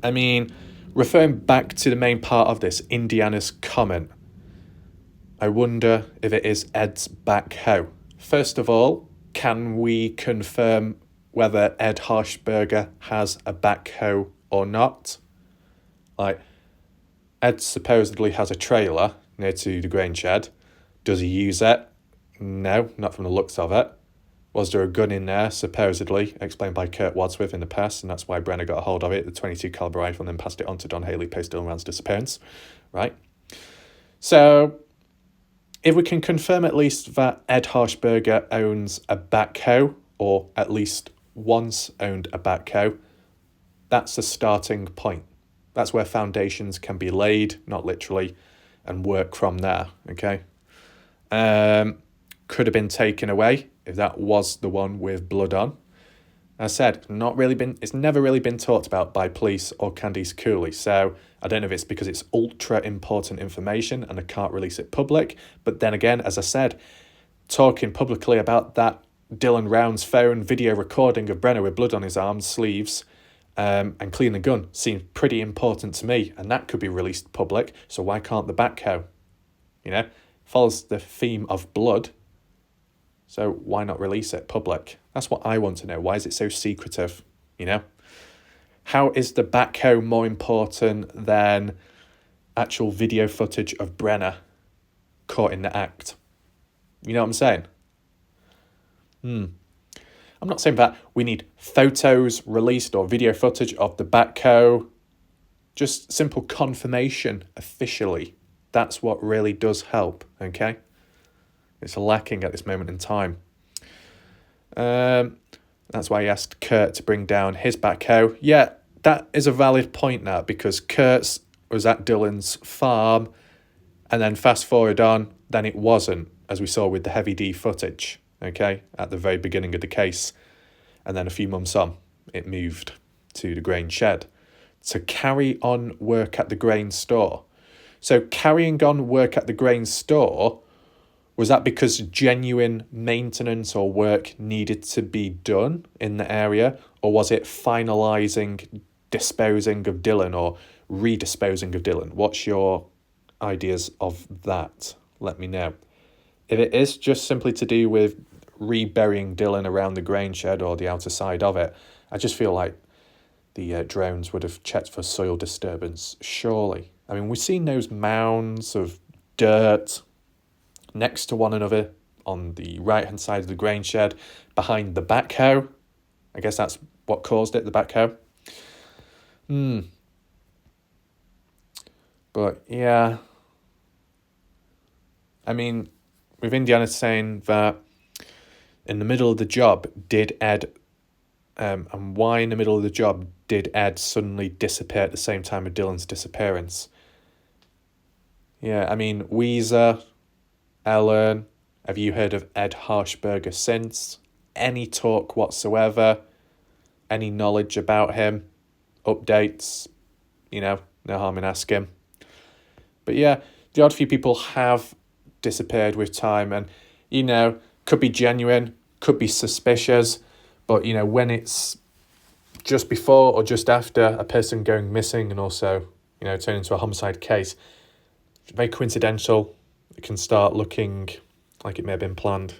I mean, referring back to the main part of this, Indiana's comment, I wonder if it is Ed's backhoe. First of all, can we confirm whether Ed Harshberger has a backhoe or not? Like, Ed supposedly has a trailer near to the grain shed. Does he use it? No, not from the looks of it. Was there a gun in there, supposedly, explained by Kurt Wadsworth in the past, and that's why Brenner got a hold of it, the .22 caliber rifle, and then passed it on to Don Haley post Dylan Rand's disappearance, right? So, if we can confirm at least that Ed Harshberger owns a backhoe, or at least once owned a backhoe, that's a starting point. That's where foundations can be laid, not literally, and work from there, okay? Could have been taken away if that was the one with blood on. As I said, it's never really been talked about by police or Candice Cooley, so I don't know if it's because it's ultra important information and I can't release it public, but then again, as I said, talking publicly about that Dylan Round's phone video recording of Brenner with blood on his arms, sleeves, and cleaning the gun seems pretty important to me, and that could be released public, so why can't the backhoe? You know, follows the theme of blood, so why not release it public? That's what I want to know. Why is it so secretive, you know? How is the backhoe more important than actual video footage of Brenner caught in the act? You know what I'm saying? I'm not saying that we need photos released or video footage of the backhoe. Just simple confirmation officially. That's what really does help, okay? It's lacking at this moment in time. That's why I asked Kurt to bring down his backhoe. Yeah, that is a valid point now, because Kurt's was at Dylan's farm, and then fast forward on, then it wasn't, as we saw with the heavy D footage, okay, at the very beginning of the case. And then a few months on, it moved to the grain shed to carry on work at the grain store. So carrying on work at the grain store, was that because genuine maintenance or work needed to be done in the area? Or was it finalising disposing of Dylan or redisposing of Dylan? What's your ideas of that? Let me know. If it is just simply to do with reburying Dylan around the grain shed or the outer side of it, I just feel like the drones would have checked for soil disturbance, surely. I mean, we've seen those mounds of dirt next to one another on the right-hand side of the grain shed, behind the backhoe. I guess that's what caused it, the backhoe. But, yeah. I mean, with Indiana saying that in the middle of the job, did Ed... and why in the middle of the job did Ed suddenly disappear at the same time of Dylan's disappearance? Yeah, I mean, Weezer, Ellen, have you heard of Ed Harshberger since? Any talk whatsoever? Any knowledge about him? Updates? No harm in asking. But yeah, the odd few people have disappeared with time, and could be genuine, could be suspicious, but when it's just before or just after a person going missing and also turn into a homicide case, very coincidental. It can start looking like it may have been planned.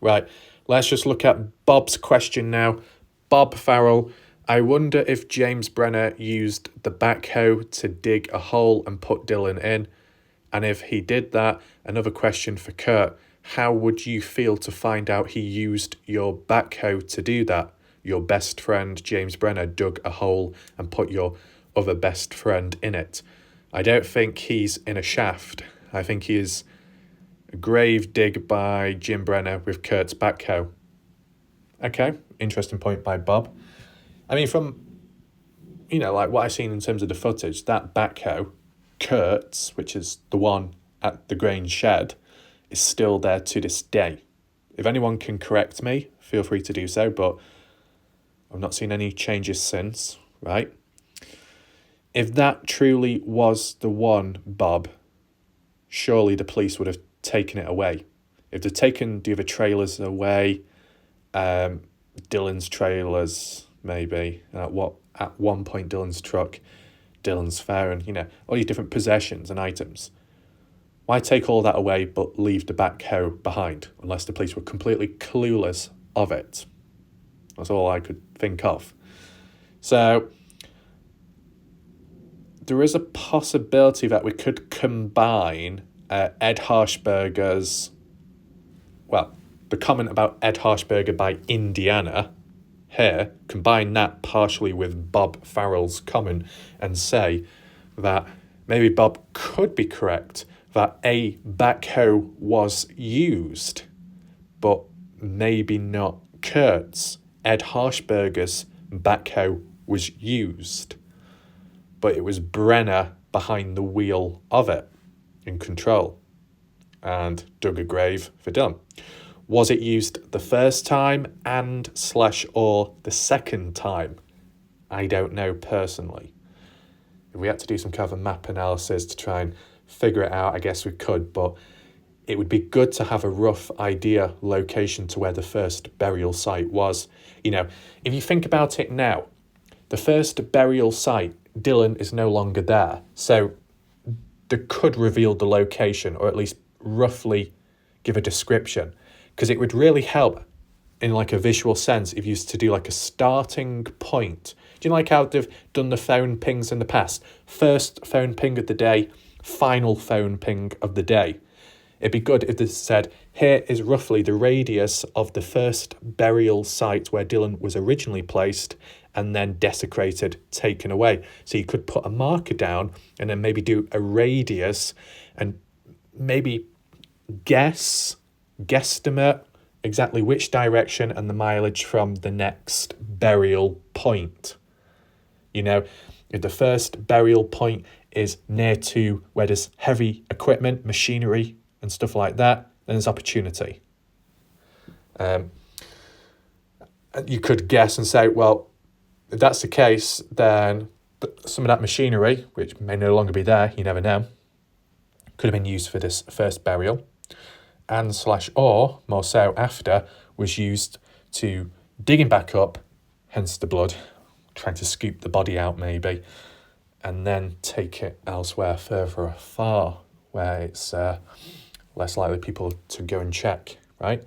Right, let's just look at Bob's question now. Bob Farrell, I wonder if James Brenner used the backhoe to dig a hole and put Dylan in. And if he did that, another question for Kurt, how would you feel to find out he used your backhoe to do that? Your best friend, James Brenner, dug a hole and put your other best friend in it. I don't think he's in a shaft. I think he is a grave dig by Jim Brenner with Kurt's backhoe. Okay, interesting point by Bob. I mean, from, like what I've seen in terms of the footage, that backhoe, Kurt's, which is the one at the Grange shed, is still there to this day. If anyone can correct me, feel free to do so, but I've not seen any changes since, right? If that truly was the one, Bob, surely the police would have taken it away. If they'd taken the other trailers away, Dylan's trailers, maybe, at one point Dylan's truck, Dylan's phone, all these different possessions and items. Why take all that away but leave the backhoe behind, unless the police were completely clueless of it? That's all I could think of. So there is a possibility that we could combine Ed Harshberger's, the comment about Ed Harshberger by Indiana here, combine that partially with Bob Farrell's comment and say that maybe Bob could be correct that a backhoe was used, but maybe not Kurt's. Ed Harshberger's backhoe was used, but it was Brenner behind the wheel of it, in control, and dug a grave for Dylan. Was it used the first time or the second time? I don't know personally. If we had to do some kind of a map analysis to try and figure it out, I guess we could, but it would be good to have a rough idea location to where the first burial site was. If you think about it now, the first burial site, Dylan is no longer there. So they could reveal the location, or at least roughly give a description, because it would really help in like a visual sense if you used to do like a starting point. Do you know like how they've done the phone pings in the past? First phone ping of the day, final phone ping of the day. It'd be good if they said, here is roughly the radius of the first burial site where Dylan was originally placed and then desecrated, taken away. So you could put a marker down and then maybe do a radius and maybe guesstimate exactly which direction and the mileage from the next burial point. If the first burial point is near to where there's heavy equipment, machinery, and stuff like that, then there's opportunity. You could guess and say, well, if that's the case, then some of that machinery, which may no longer be there, you never know, could have been used for this first burial, or more so after, was used to digging back up, hence the blood, trying to scoop the body out maybe, and then take it elsewhere further afar, where it's less likely people to go and check, right?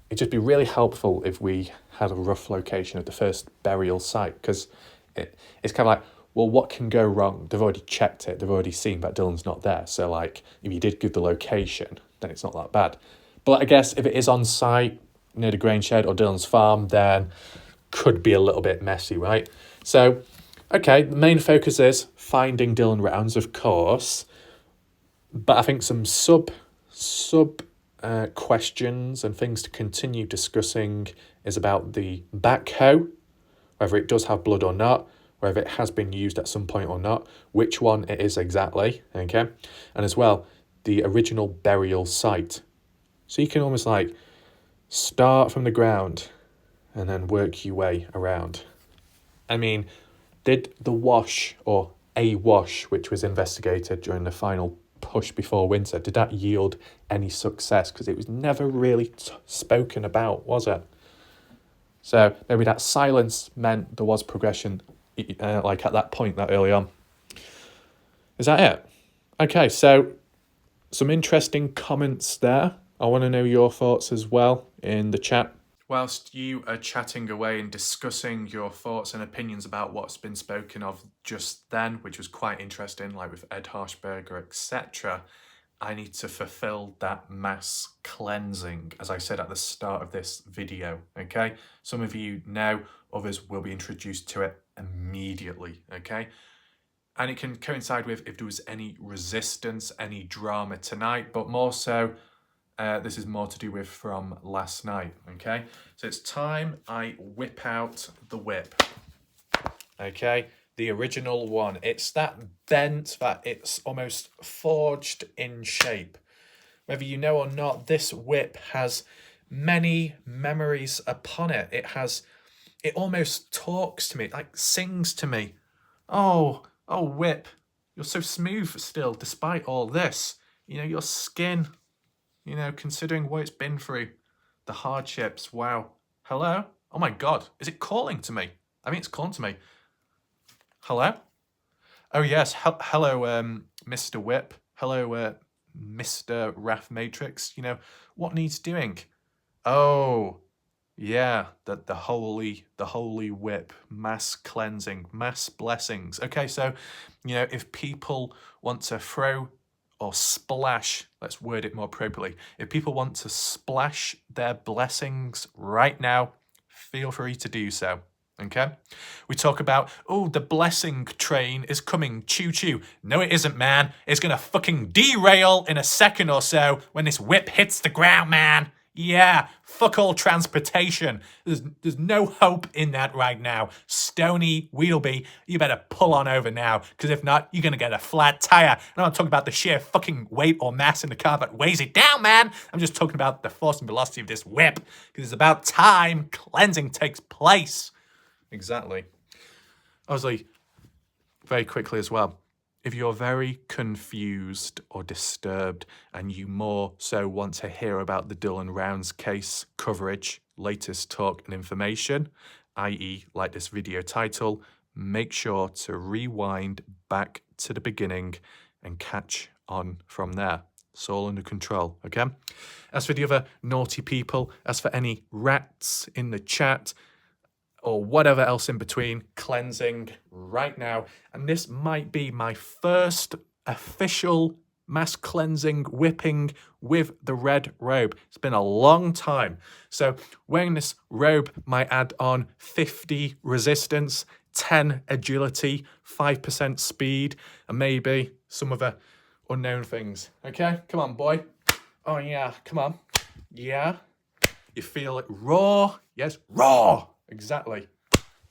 It'd just be really helpful if we had a rough location of the first burial site, because it's kind of like, well, what can go wrong? They've already checked it. They've already seen that Dylan's not there. So, like, if you did give the location, then it's not that bad. But I guess if it is on site near the grain shed or Dylan's farm, then could be a little bit messy, right? So, okay, the main focus is finding Dylan Rounds, of course. But I think some sub questions and things to continue discussing is about the backhoe, whether it does have blood or not, whether it has been used at some point or not, which one it is exactly, okay? And as well, the original burial site. So you can almost like start from the ground and then work your way around. I mean, did the wash, or a wash, which was investigated during the final push before winter, did that yield any success? Because it was never really spoken about, was it? So maybe that silence meant there was progression, like at that point, that early on. Is that it? Okay, so some interesting comments there. I want to know your thoughts as well in the chat. Whilst you are chatting away and discussing your thoughts and opinions about what's been spoken of just then, which was quite interesting, like with Ed Harshberger, etc., I need to fulfill that mass cleansing, as I said at the start of this video, okay? Some of you know, others will be introduced to it immediately, okay? And it can coincide with if there was any resistance, any drama tonight, but more so, this is more to do with from last night, okay? So it's time I whip out the whip, okay? The original one. It's that bent that it's almost forged in shape. Whether you know or not, this whip has many memories upon it. It almost talks to me, like sings to me. Oh, whip, you're so smooth still, despite all this. You know, your skin, you know, considering what it's been through, the hardships, wow. Hello? Oh my God, is it calling to me? I mean, it's calling to me. Hello? Oh yes, hello, Mr. Whip. Hello, Mr. Wrath Matrix. You know, what needs doing? Oh, yeah, the holy whip, mass cleansing, mass blessings. Okay, so, you know, if people want to throw or splash, let's word it more appropriately, if people want to splash their blessings right now, feel free to do so, okay? We talk about, oh, the blessing train is coming, choo-choo. No, it isn't, man. It's gonna fucking derail in a second or so when this whip hits the ground, man. Yeah, fuck all transportation. There's no hope in that right now. Stony Wheelby, you better pull on over now, because if not, you're gonna get a flat tire. And I'm not talking about the sheer fucking weight or mass in the car that weighs it down, man. I'm just talking about the force and velocity of this whip, because it's about time cleansing takes place. Exactly. Obviously, very quickly as well, if you're very confused or disturbed and you more so want to hear about the Dylan Rounds case coverage, latest talk and information, i.e. like this video title, make sure to rewind back to the beginning and catch on from there. It's all under control, okay? As for the other naughty people, as for any rats in the chat, or whatever else in between, cleansing right now. And this might be my first official mass cleansing whipping with the red robe. It's been a long time. So wearing this robe might add on 50 resistance, 10 agility, 5% speed, and maybe some other unknown things. Okay, come on, boy. Oh yeah, come on. Yeah. You feel it raw? Yes, raw. Exactly.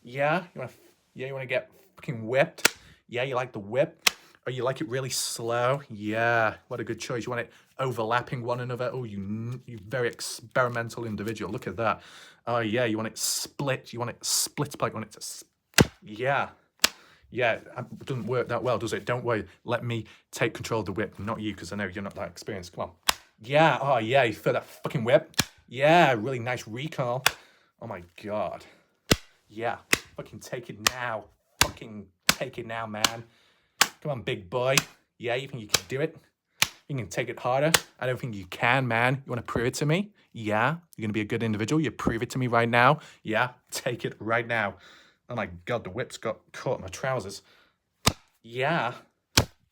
Yeah, you want to get fucking whipped? Yeah, you like the whip? Or you like it really slow? Yeah, what a good choice. You want it overlapping one another? Oh, you very experimental individual. Look at that. Oh yeah, you want it split. You want it split like you want it to. Yeah. Yeah, it doesn't work that well, does it? Don't worry. Let me take control of the whip, not you, because I know you're not that experienced. Come on. Yeah. Oh yeah, you feel that fucking whip? Yeah, really nice recall. Oh my God. Yeah, fucking take it now. Fucking take it now, man. Come on, big boy. Yeah, you think you can do it? You can take it harder? I don't think you can, man. You want to prove it to me? Yeah, you're going to be a good individual. You prove it to me right now? Yeah, take it right now. Oh my God, the whip's got caught in my trousers. Yeah.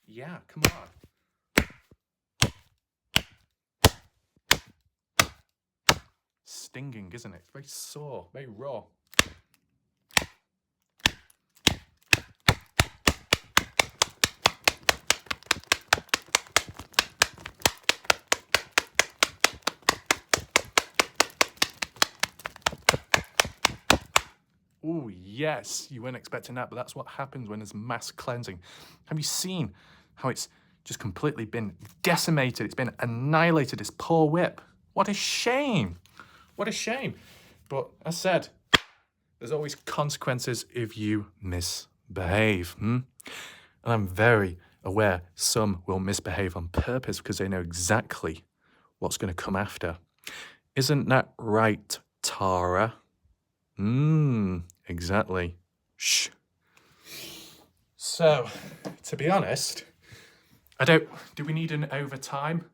Yeah, come on. Stinging, isn't it? It's very sore, very raw. Ooh, Yes, you weren't expecting that, but that's what happens when there's mass cleansing. Have you seen how it's just completely been decimated? It's been annihilated, this poor whip. What a shame. What a shame. But as said, there's always consequences if you misbehave. And I'm very aware some will misbehave on purpose because they know exactly what's going to come after. Isn't that right, Tara? Exactly. Shh. So, to be honest, do we need an overtime?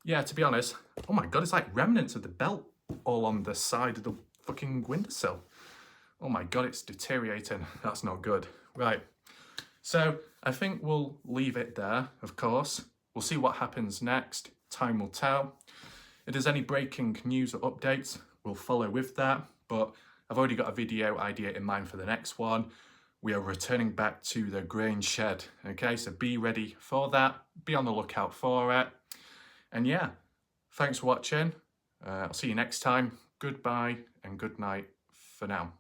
Yeah, to be honest, oh my God, it's like remnants of the belt all on the side of the fucking windowsill. Oh my God, it's deteriorating. That's not good. Right. So I think we'll leave it there, of course. We'll see what happens next. Time will tell. If there's any breaking news or updates, we'll follow with that. But I've already got a video idea in mind for the next one. We are returning back to the grain shed. Okay, so be ready for that. Be on the lookout for it. And yeah, thanks for watching. I'll see you next time. Goodbye and good night for now.